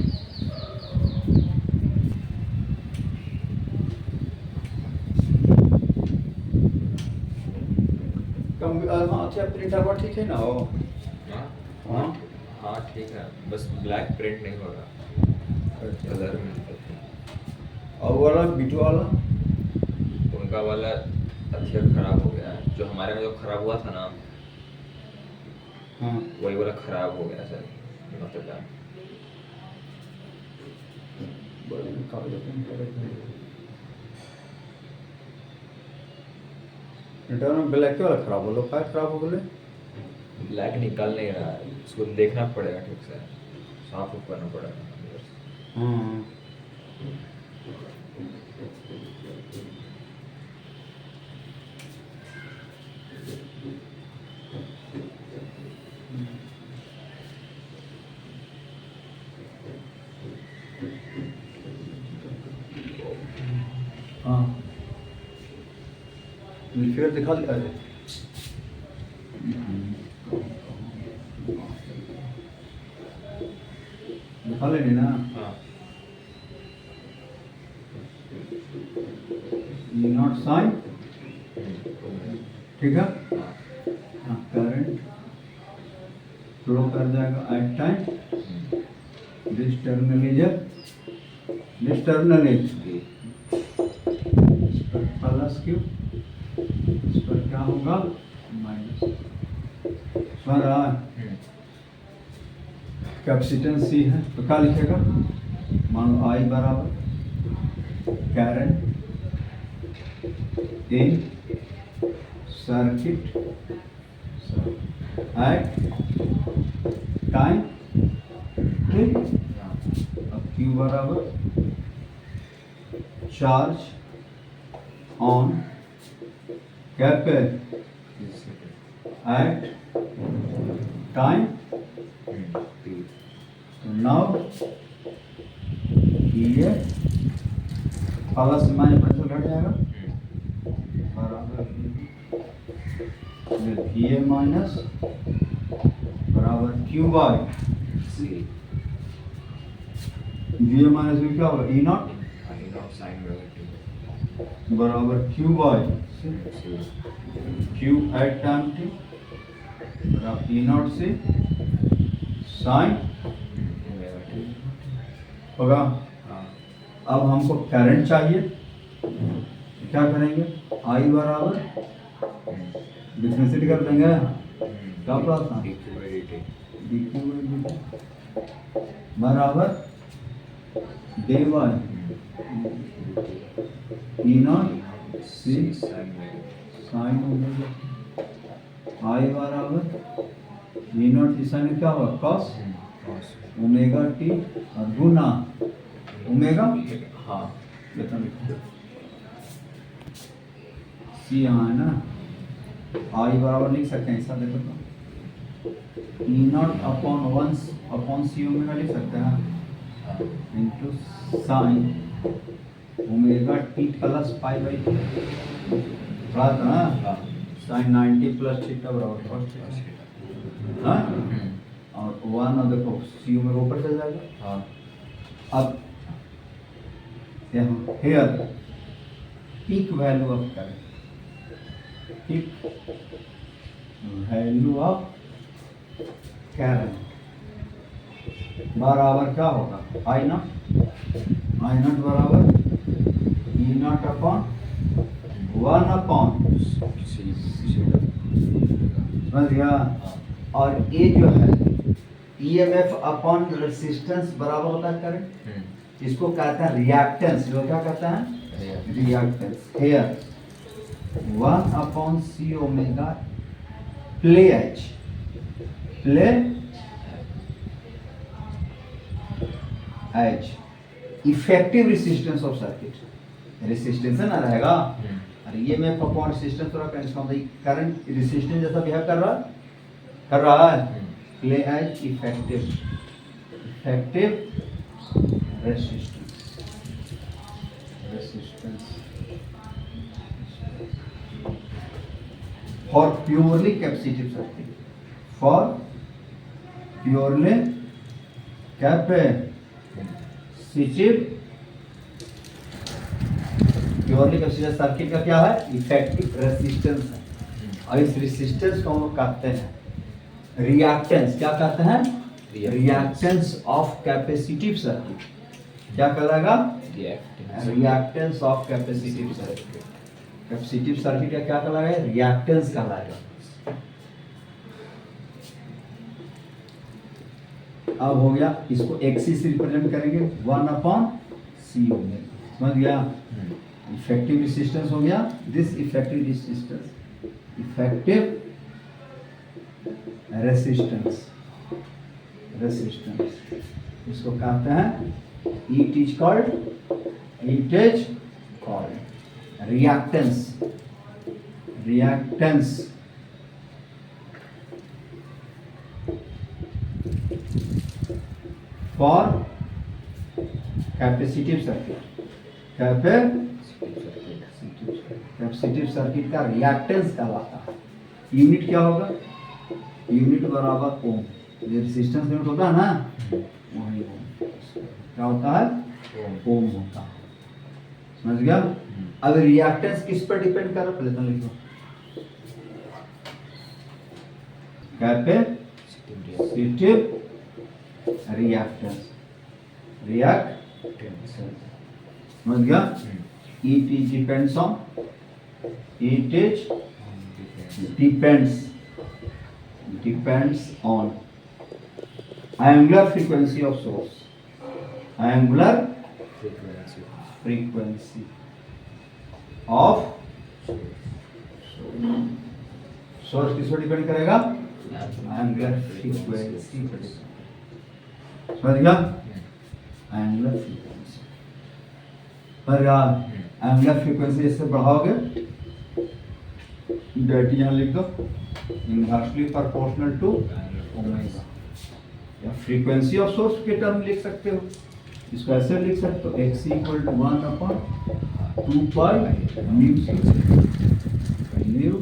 हाँ अच्छा प्रिंटर पर ठीक है ना हो। हाँ
हाँ ठीक है, बस ब्लैक प्रिंट नहीं हो रहा, कलर में।
और वाला बिटू वाला
उनका वाला अक्षर खराब हो गया है, जो हमारे में जो खराब हुआ था ना
हाँ
वही वाला खराब हो गया सर, मतलब
प्रिंटर में ब्लैक वाला खराब हो लो क्या खराब हो गए?
ब्लैक निकल नहीं रहा है, उसको देखना पड़ेगा ठीक से, साफ उफ करना पड़ेगा।
हाँ हाँ फिर दिखा दिया दिखा लेनी ना।
हाँ
नॉट साइन ठीक है।
हाँ
फ्लो कर जाएगा at time this terminal is इस पर प्लस क्यू, इस पर क्या होगा माइनस। समझ रहा है? कैपेसिटेंस सी है तो क्या लिखेगा, मानो आई बराबर current in circuit at time t, अब Q बराबर charge on capacitor at time. Now ये प्लस माइनस पेंसिल घट जाएगा बराबर ये माइनस बराबर क्यू बाई ये माइनस में क्या होगा ई नॉट बराबर Q by Q at time T बराबर ई नॉट से साइन होगा। अब हमको करंट चाहिए, क्या करेंगे, आई बराबर डिफरेंशिएट कर देंगे, क्या पड़ा था बराबर D Y E naught C sine omega, I बराबर ई नॉट सी साइन क्या होगा कॉस ओमेगा टी और गुना ओमेगा सी यहाँ है ना, आई बराबर लिख सकते हैं ऐसा, देखो तो E naught upon one upon C omega लिख सकते हैं into sine omega T plus pi by पढ़ा था ना, साइन 90 प्लस थीटा बराबर cos थीटा, हाँ और वन और देखो सी ओमेगा ऊपर चल जाएगा। अब यहाँ here peak value of current, peak value of current बराबर क्या होगा आई नॉट बराबर E naught upon one upon समझ गया। और ये जो है ईएमएफ अपॉन रेसिस्टेंस बराबर होता है करंट, इसको कहते हैं रिएक्टेंस, जो क्या कहते हैं reactance. Here one upon C omega play H play H effective resistance of circuit, resistance है ना रहेगा, और ईएमएफ अपॉन रेसिस्टेंस थोड़ा करंट रेसिस्टेंस जैसा बिहेव कर रहा है, play as effective resistance for purely capacitive circuit, for purely capacitive circuit का क्या है इफेक्टिव रेसिस्टेंस है, और इस रेसिस्टेंस को हम लोग कहते हैं रिएक्टेंस, क्या कहते हैं रिएक्टेंस ऑफ कैपेसिटिव सर्किट, क्या कहलाएगा reactance of capacitive circuit, capacitive circuit का क्या कहलाएगा रिएक्टेंस कहलाएगा। अब हो गया, इसको एक्सिस से रिप्रेजेंट करेंगे वन अपॉन सी ओमेगा, समझ गया। इफेक्टिव रेसिस्टेंस हो गया, दिस इफेक्टिव रेसिस्टेंस इसको कहते हैं it is called reactance for capacitive circuit, capacitive circuit का रिएक्टेंस कहलाता है। यूनिट क्या होगा, यूनिट बराबर ओम, ये रेजिस्टेंस यूनिट होता है ना, वही ओम क्या होता है ओम होता है, समझ गया। अब रिएक्टेंस किस पर डिपेंड कर रहा है, पहले तो लिखो कैपेसिटिव रिएक्टेंस समझ गया। It is depends on depends on angular frequency of source, angular frequency of source किस पर डिपेंड करेगा, angular frequency पर डिपेंड। समझ गया, angular frequency पर angular frequency इससे बढ़ाओगे डेट यहाँ लिख दो, इनवर्सली प्रोपोर्शनल टू ओमेगा, या फ्रीक्वेंसी ऑफ सोर्स के टर्म लिख सकते हो। इसको ऐसे लिख सकते हो, x equal to 1/2 pi nu.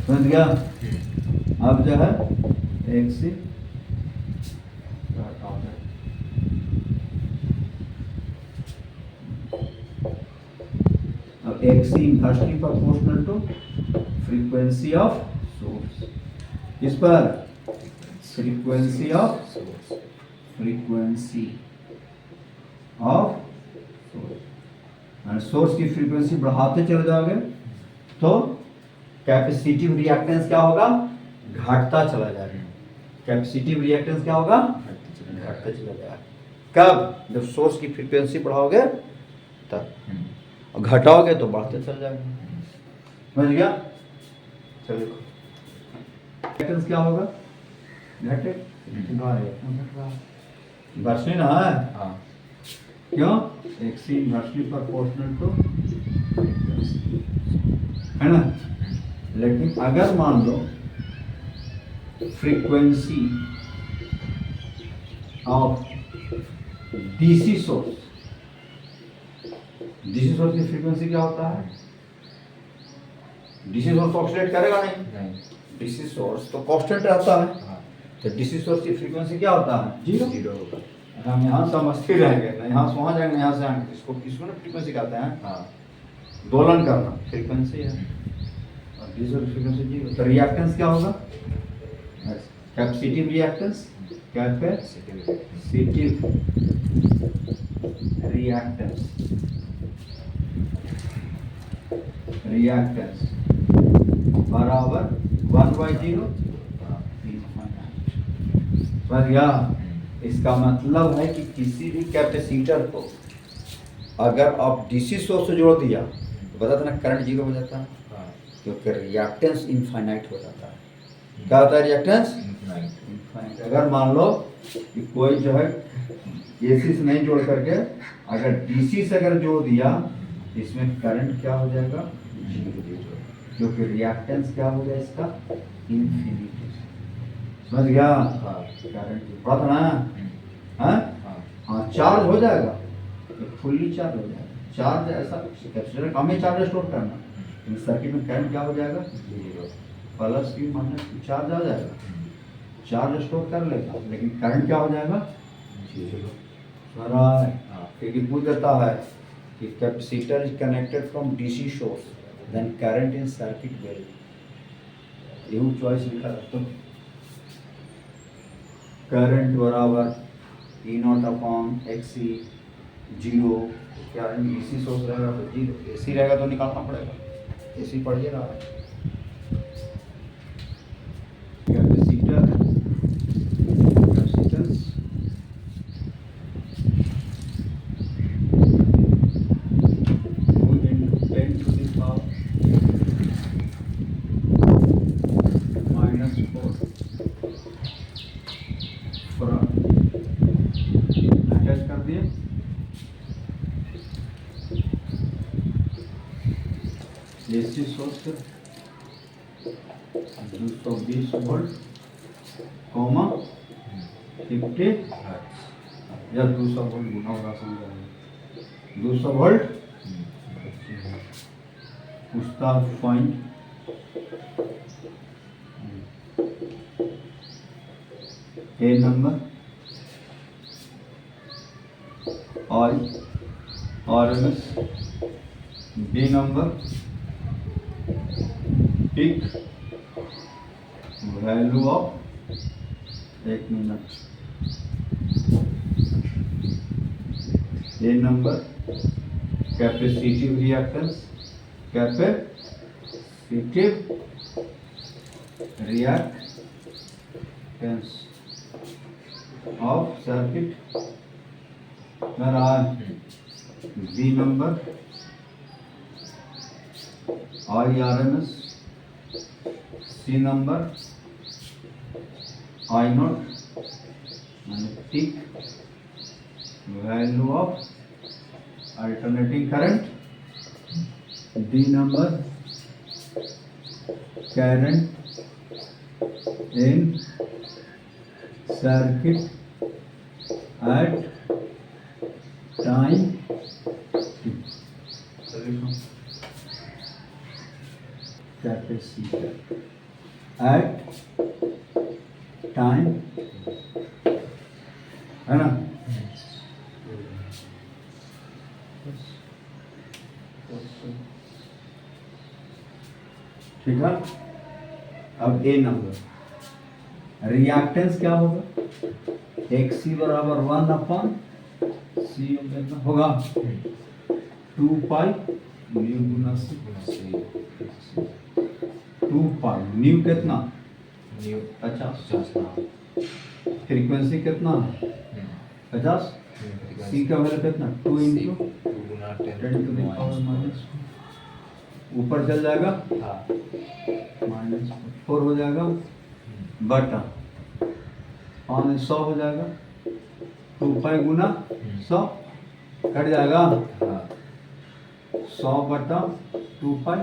समझ गया। अब जो है x XC inversely proportional to frequency of source. इस पर फ्रीक्वेंसी ऑफ सोर्स की फ्रीक्वेंसी बढ़ाते चले जाओगे तो कैपेसिटिव रिएक्टेंस क्या होगा, घटता चला जाएगा। कैपेसिटिव रिएक्टेंस क्या होगा, घटता चला जाएगा। कब, जब सोर्स की फ्रीक्वेंसी बढ़ाओगे तब, और घटाओगे तो बढ़ते चल जाएगा। समझ गया। चलो रिएक्टेंस क्या होगा, घटे इनवर्सली ना है, क्यों, एक्स इनवर्सली प्रोपोर्शनल टू है ना। लेकिन अगर मान low frequency of DC source की फ्रीक्वेंसी क्या होता है, डीसी सोर्स ऑसिलेट करेगा नहीं, डीसी सोर्स तो कांस्टेंट रहता है। तो डीसी सोर्स की फ्रीक्वेंसी क्या होता है, जीरो। हम यहाँ समझते रहेंगे ना, यहाँ से वहाँ जाएंगे, यहाँ से आएंगे, इसको किसको ना फ्रीक्वेंसी कहते हैं, दोलन करना फ्रीक्वेंसी है, और डीसी सोर्स फ्रीक्वेंसी जीरो। तो रिएक्टेंस क्या होगा, कैपेसिटिव रिएक्टेंस, कैपेसिटिव रिएक्टेंस बराबर 1/0 समझ गया। इसका मतलब है कि किसी भी कैपेसिटर को अगर आप डीसी सोर्स से जोड़ दिया तो बता देना करंट जीरो हो जाता है, क्योंकि रिएक्टेंस इनफाइनाइट हो जाता है। क्या होता है रिएक्टेंस इनफाइनाइट। अगर मान लो कि कोई जो है एसी से नहीं जोड़ करके अगर डीसी से अगर जोड़ दिया, इसमें करंट क्या हो जाएगा, क्योंकि रिएक्टेंस क्या हो गया इसका, इन्फिनिटी। समझ गया। करंट पता ना, हाँ चार्ज हो जाएगा, फुल्ली चार्ज हो जाएगा। चार्ज ऐसा कैपेसिटर कम ही चार्ज स्टोर करना, इन सर्किट में करंट क्या हो जाएगा, प्लस की माइनस चार्ज आ जाएगा, चार्ज स्टोर कर लेगा, लेकिन करंट क्या हो जाएगा, क्योंकि पूछ देता है कि capacitor is connected from DC source, then current in circuit vary, you choice लिखा रहता है। करंट बराबर E0/XC जीरो, क्या डीसी सोर्स रहेगा तो जीरो, एसी रहेगा तो निकालना पड़ेगा, एसी पढ़िए रहा है। कैपेसिटर कैपेसिटेंस अटैच कर दिए। एसी सोर्स 220 वोल्ट, 50 या 200 वोल्ट गुना होगा, समझा 200 वोल्ट उसका point A number, RMS, B number peak value of, एक मिनट, ये number capacitive reactance, capacitive reactance of circuit, B number IRMS, C number I naught peak value of alternating current, D number current in circuit at time capacitor at time, है ना। ठीक है। अब ए number reactance क्या होगा, एक सी बराबर 1/, C होगा 2 पाई न्यू गुना सी, 2 पाई न्यू कितना,
न्यू
50,
50
फ्रीक्वेंसी कितना 50, सी का वैल्यू कितना 2 into 10 to the power minus, ऊपर चल जाएगा -4 हो जाएगा, बटा 100 हो जाएगा, 2 पाई गुना 100 कट जाएगा, 100 बटा 2 पाई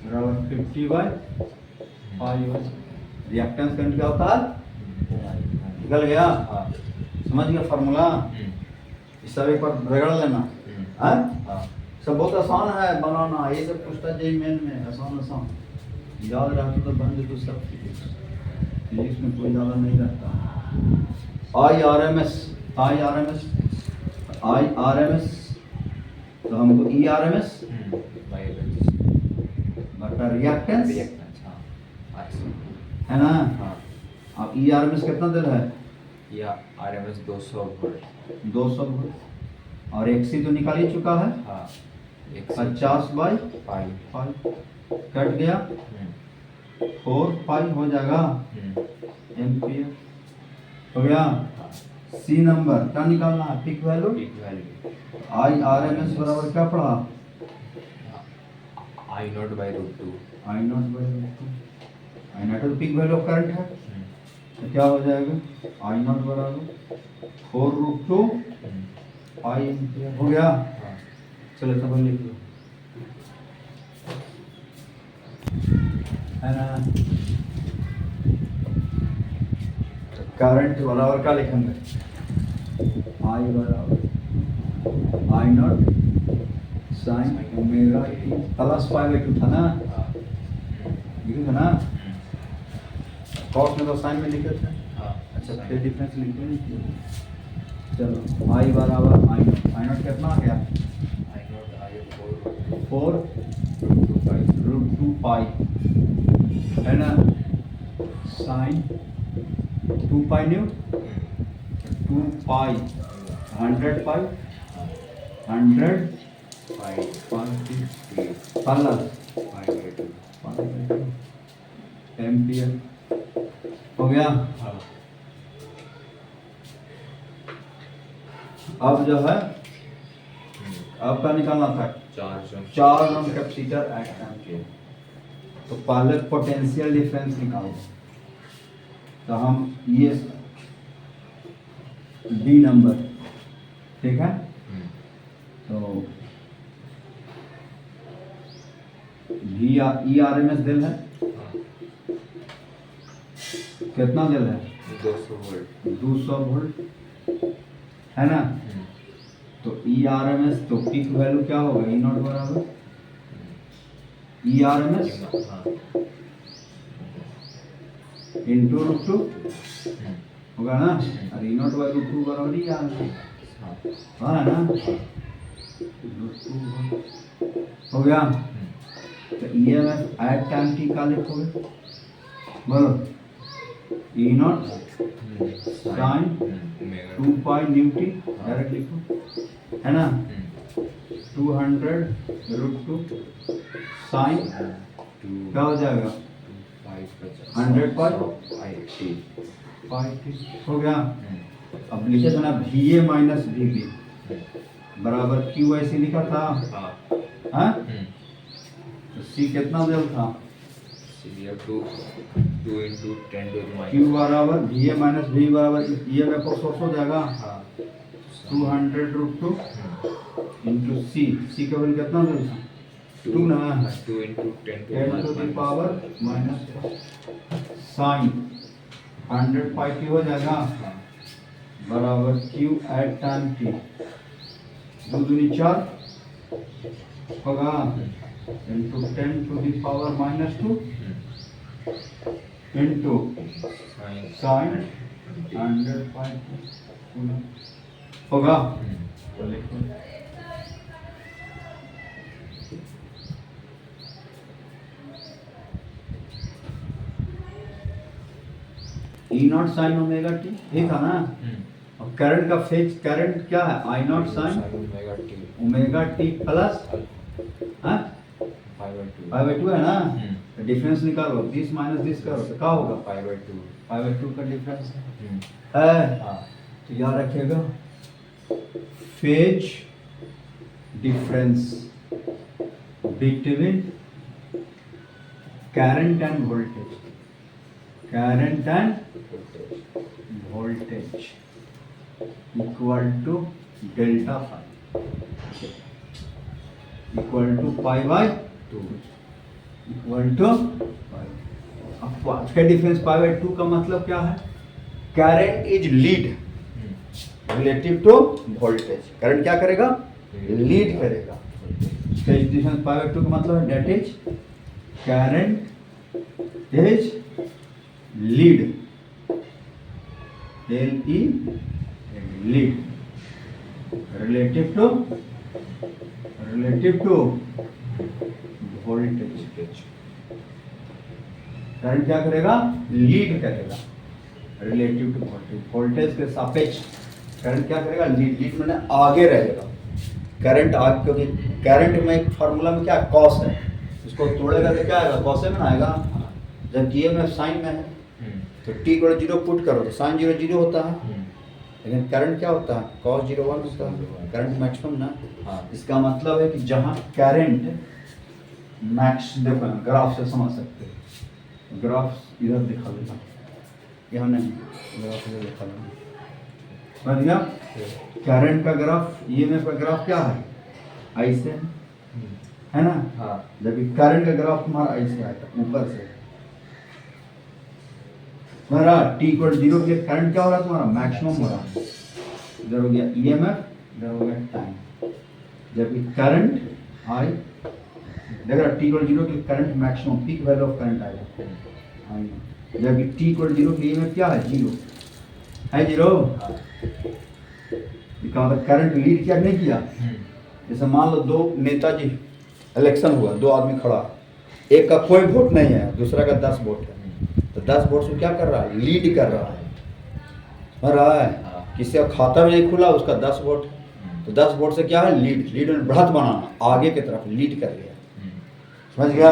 बराबर 50/5। रिएक्टेंस करंट क्या होता है, निकल गया, समझ गया फार्मूला, इस सब एक बार रगड़ लेना है। सब बहुत आसान है बनाना, ये सब पूछता है मेन में, आसान याद रहता तो बन जाए तो सब फिजिक्स में कोई ज़्यादा नहीं रहता। IRMS तो हमको ERMS बटा रिएक्टेंस है ना। अब ERMS कितना दे रहा है,
या RMS 200 वोल्ट,
200 वोल्ट, और एक सी तो निकाल ही चुका है, 50/5 कट गया, 4 पाई हो जाएगा एम्पियर, हो गया। सी नंबर क्या निकालना है, पीक वैल्यू, IRMS बराबर क्या पढ़ा,
I0/√2,
I0 तो पीक वैल्यू ऑफ करंट है, तो क्या हो जाएगा I0 बराबर 4√2 पाई एम्पियर, हो गया। चलो तब लिख लो, है ना। करंट बराबर क्या लिखेंगे, I बराबर I0 sign omega T plus 5/2 था ना, लिखे थे ना, कॉस में तो साइन में लिखे थे, अच्छा फिर डिफरेंस लिखे नहीं किया। चलो I बराबर I0 कितना आ गया, 4√2 पाई, है ना, साइन 2 पाई न्यू 2 पाई 100 पाई 100 एम्पियर, हो गया। अब जो है आपका निकालना था charge on capacitor at time, तो पहले पोटेंशियल डिफरेंस निकालो, तो हम ये डी नंबर, ठीक है, तो ERMS दिल है, कितना दिल है 200 वोल्ट, है ना। तो ERMS तो पीक वैल्यू क्या होगा, E0 बराबर ERMS इंटू √2 होगा ना, और E0/√2 बराबर ERMS, हाँ ना, √2 हो गया। तो EMF एट टाइम टी का लिखोगे, बोलो E naught sine
omega
2 pi nu T, direct लिखो, है ना, 200√2 साइन क्या हो जाएगा 100 पाई टी हो गया। अब लिखे थे ना VA माइनस VB बराबर Q ऐसे लिखा था, हाँ, तो C कितना बदल था, Q बराबर VA माइनस VB बराबर EMF और सोर्स हो जाएगा 200√2 इंटू C का वैल्यू कितना बदल था 2 ना,
2 into 10 to
10 to the power minus sine 100 pi T हो जाएगा बराबर Q एट टाइम टी, 2 दूनी 4 होगा into 10 to the power minus 2 into sine 100 pi T होगा। तो लिखो ई नॉट साइन ओमेगा टी, ये था ना। और करंट का फेज करंट क्या है, I not sine omega T plus हाँ 5/2 है ना, तो डिफरेंस निकालो, दिस माइनस दिस करो तो क्या होगा 5/2 का डिफरेंस है। तो याद रखिएगा phase difference between current end voltage, current and voltage equal to delta phi equal to pi by 2 equal to pi। अब इसका डिफरेंस pi by 2 का मतलब क्या है, current is lead relative to voltage, current क्या करेगा लीड करेगा। इसका डिफरेंस pi by 2 का मतलब है that is current is lead LE lead relative to voltage, current क्या करेगा लीड करेगा रिलेटिव टू वोल्टेज, वोल्टेज के सापेक्ष करंट क्या करेगा लीड मैंने आगे रहेगा करंट आगे, क्योंकि करंट में एक फार्मूला में क्या कॉस है, उसको तोड़ेगा तो क्या आएगा कॉस में आएगा, जब EMF साइन में है तो t को 0 पुट करो तो साइन 0 0 होता है, लेकिन करंट क्या होता है cos 0 1 होता है, करंट मैक्सिमम ना। इसका मतलब है कि जहाँ करंट मैक्स, देखो ग्राफ से समझ सकते हो, ग्राफ इधर दिखा देना, यहाँ नहीं ग्राफ इधर दिखा देना, समझ गया। करंट का ग्राफ EMF का ग्राफ क्या है ऐसे है ना, जबकि करंट का ग्राफ तुम्हारा ऐसे आएगा ऊपर से, तुम्हारा t को 0 के लिए करंट क्या हो रहा है तुम्हारा मैक्सिमम हो रहा है, इधर हो गया EMF, इधर हो गया टाइम, जबकि करंट आई देख रहा t को 0 के current maximum peak value of current आएगा, जबकि t को 0 के EMF क्या है 0 है 0, इसका मतलब करंट लीड क्या नहीं किया। जैसे मान लो दो नेताजी इलेक्शन हुआ, दो आदमी खड़ा, एक का कोई वोट नहीं है दूसरा का 10 वोट है, तो 10 वोट से क्या कर रहा है लीड कर रहा है, समझ रहा है, किसी का खाता भी नहीं खुला उसका 10 वोट, तो 10 वोट से क्या है लीड में बढ़त बनाना, आगे की तरफ लीड कर गया, समझ गया।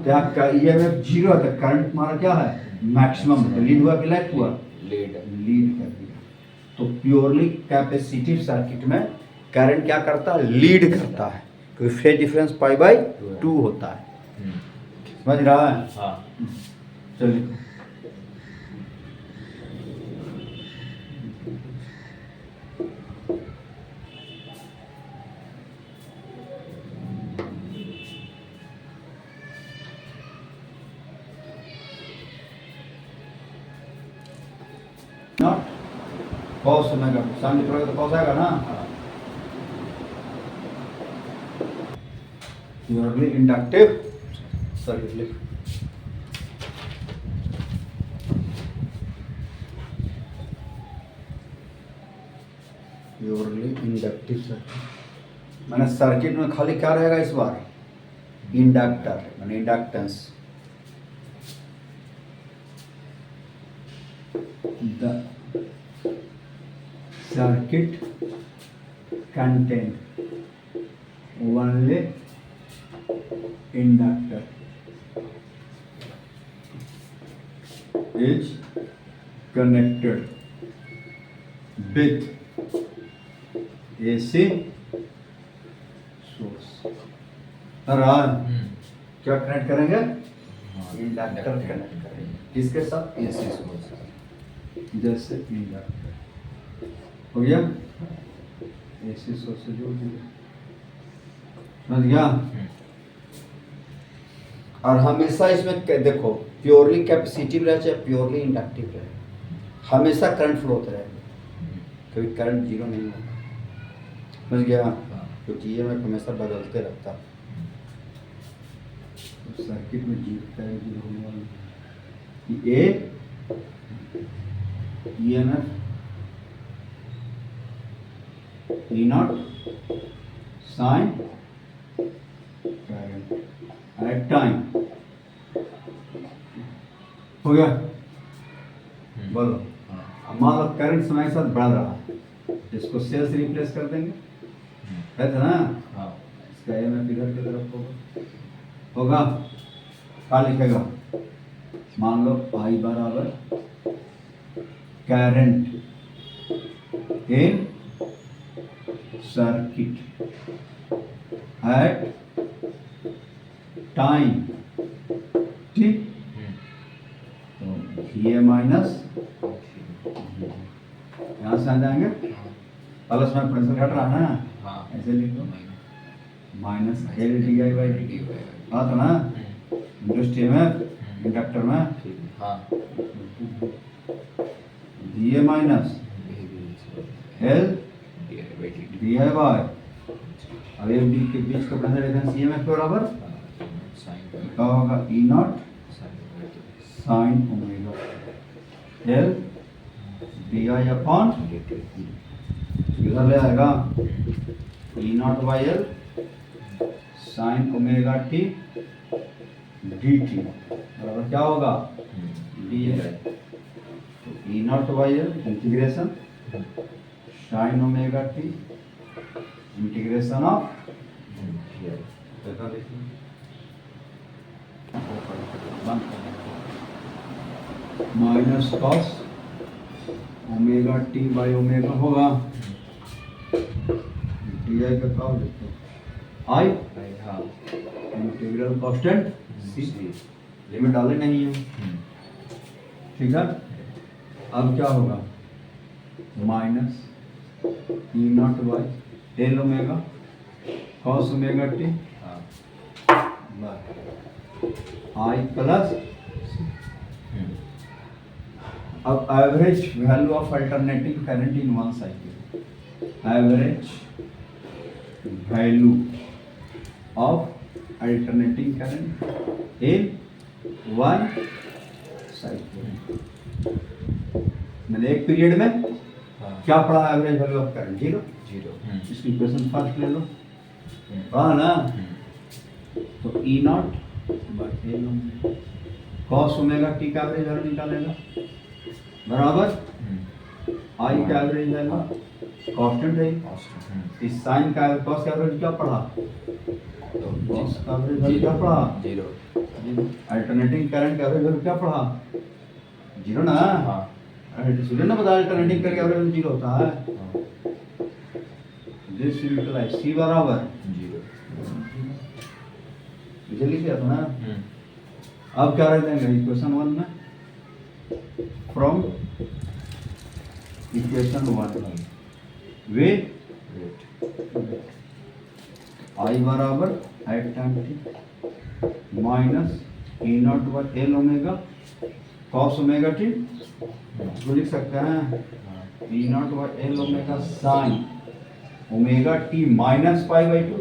यहाँ का EMF 0 है तो करंट हमारा क्या है मैक्सिमम, तो लीड हुआ कि लैग हुआ लीड कर दिया। तो प्योरली कैपेसिटिव सर्किट में करंट क्या करता है लीड करता है, क्योंकि फेज डिफरेंस पाई बाई 2 होता है, समझ रहा है। चलिए नॉट कॉस ओमेगा, सामने पड़ेगा तो कॉस आएगा ना, प्योरली इंडक्टिव सर्किट लिख, प्योरली इंडक्टिव सर्किट, मैंने सर्किट में खाली क्या रहेगा इस बार इंडक्टर, मैंने inductance the circuit contain only inductor is connected with AC source। और क्या कनेक्ट करेंगे? इंडक्टर कनेक्ट करेंगे। किसके साथ?
AC source.
जैसे इंडक्टर हो गया, एसी सोर्स से जोड़ दिया, समझ गया? और हमेशा इसमें देखो प्योरली कैपेसिटिव रहे चाहे प्योरली इंडक्टिव रहे, हमेशा करंट फ्लो होता रहेगा, कभी करंट जीरो नहीं होगा, समझ गया? क्योंकि ये मैं हमेशा बदलते रहता हूँ, तो सर्किट में जीरो होने वाला ए EMF E naught sin current at time। हो गया? बोलो। अब मान लो करंट समय के साथ बढ़ रहा है, इसको सेल से रिप्लेस कर देंगे, है ना? इसका EMF इधर की तरफ होगा, क्या लिखेगा? मान लो I बराबर current in circuit at time T, तो ये माइनस यहाँ से आ जाएंगे, प्लस में प्रेशर घट रहा है ना, ऐसे लिख दो minus L D I by D, हाँ तो ना इंडस्ट्री में इंडक्टर में D A minus L D I by, अब एल डी के बीच का pressure difference E M F बराबर क्या होगा? E naught sine omega L D I upon, इधर ले आएगा E naught by L sine omega T D T बराबर क्या होगा? D A, E naught by L integration sine omega T integration of minus cos omega T by omega होगा, D I का क्या देखो I integral constant C, limit डाले नहीं है, ठीक है? अब क्या होगा? Minus E naught by L omega cos omega T I plus, अब average value of alternating current in one cycle, average value of alternating current in one cycle, मैंने एक पीरियड में क्या पढ़ा? Average value of current zero, इसकी equation first ले लो, पढ़ा ना? तो E naught by L cos omega T का एवरेज वैल्यू निकालेगा बराबर आई का एवरेज वैल्यू कांस्टेंट है, इस साइन का कॉस का एवरेज क्या पढ़ा? तो कॉस का एवरेज वैल्यू क्या पढ़ा? जीरो। अल्टरनेटिंग करंट का एवरेज वैल्यू क्या पढ़ा? जीरो ना? सूर्य ने बताया अल्टरनेटिंग करंट का एवरेज जीरो होता है, दिस यूटिलाइज सी बराबर जीरो, लिख दिया था ना? अब क्या रह जाएंगे इक्वेशन वन में, from equation one with I बराबर at time T minus E naught by L omega cos omega T, तो लिख सकते हैं E naught by L omega sine omega T minus pi by two,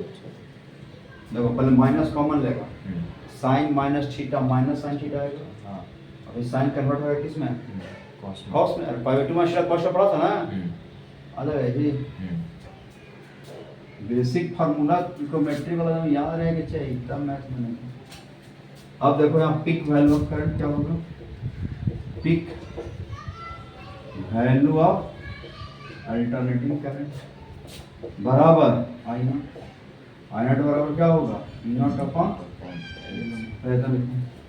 देखो पहले minus common लेगा, sine minus theta minus sine theta आएगा, अभी sign convert होगा किस में? कॉस में, पाई बाई टू में सीधा कॉस पढ़ा था ना? अरे ये बेसिक फार्मूला ट्रिग्नोमेट्री वाला में याद रहेगा चाहिए, तब मैथ में नहीं। अब देखो यहाँ पिक वैल्यू ऑफ करंट क्या होगा? Peak value of alternating current बराबर आई नॉट बराबर क्या होगा ई नॉट अपॉन ऐसा लिखें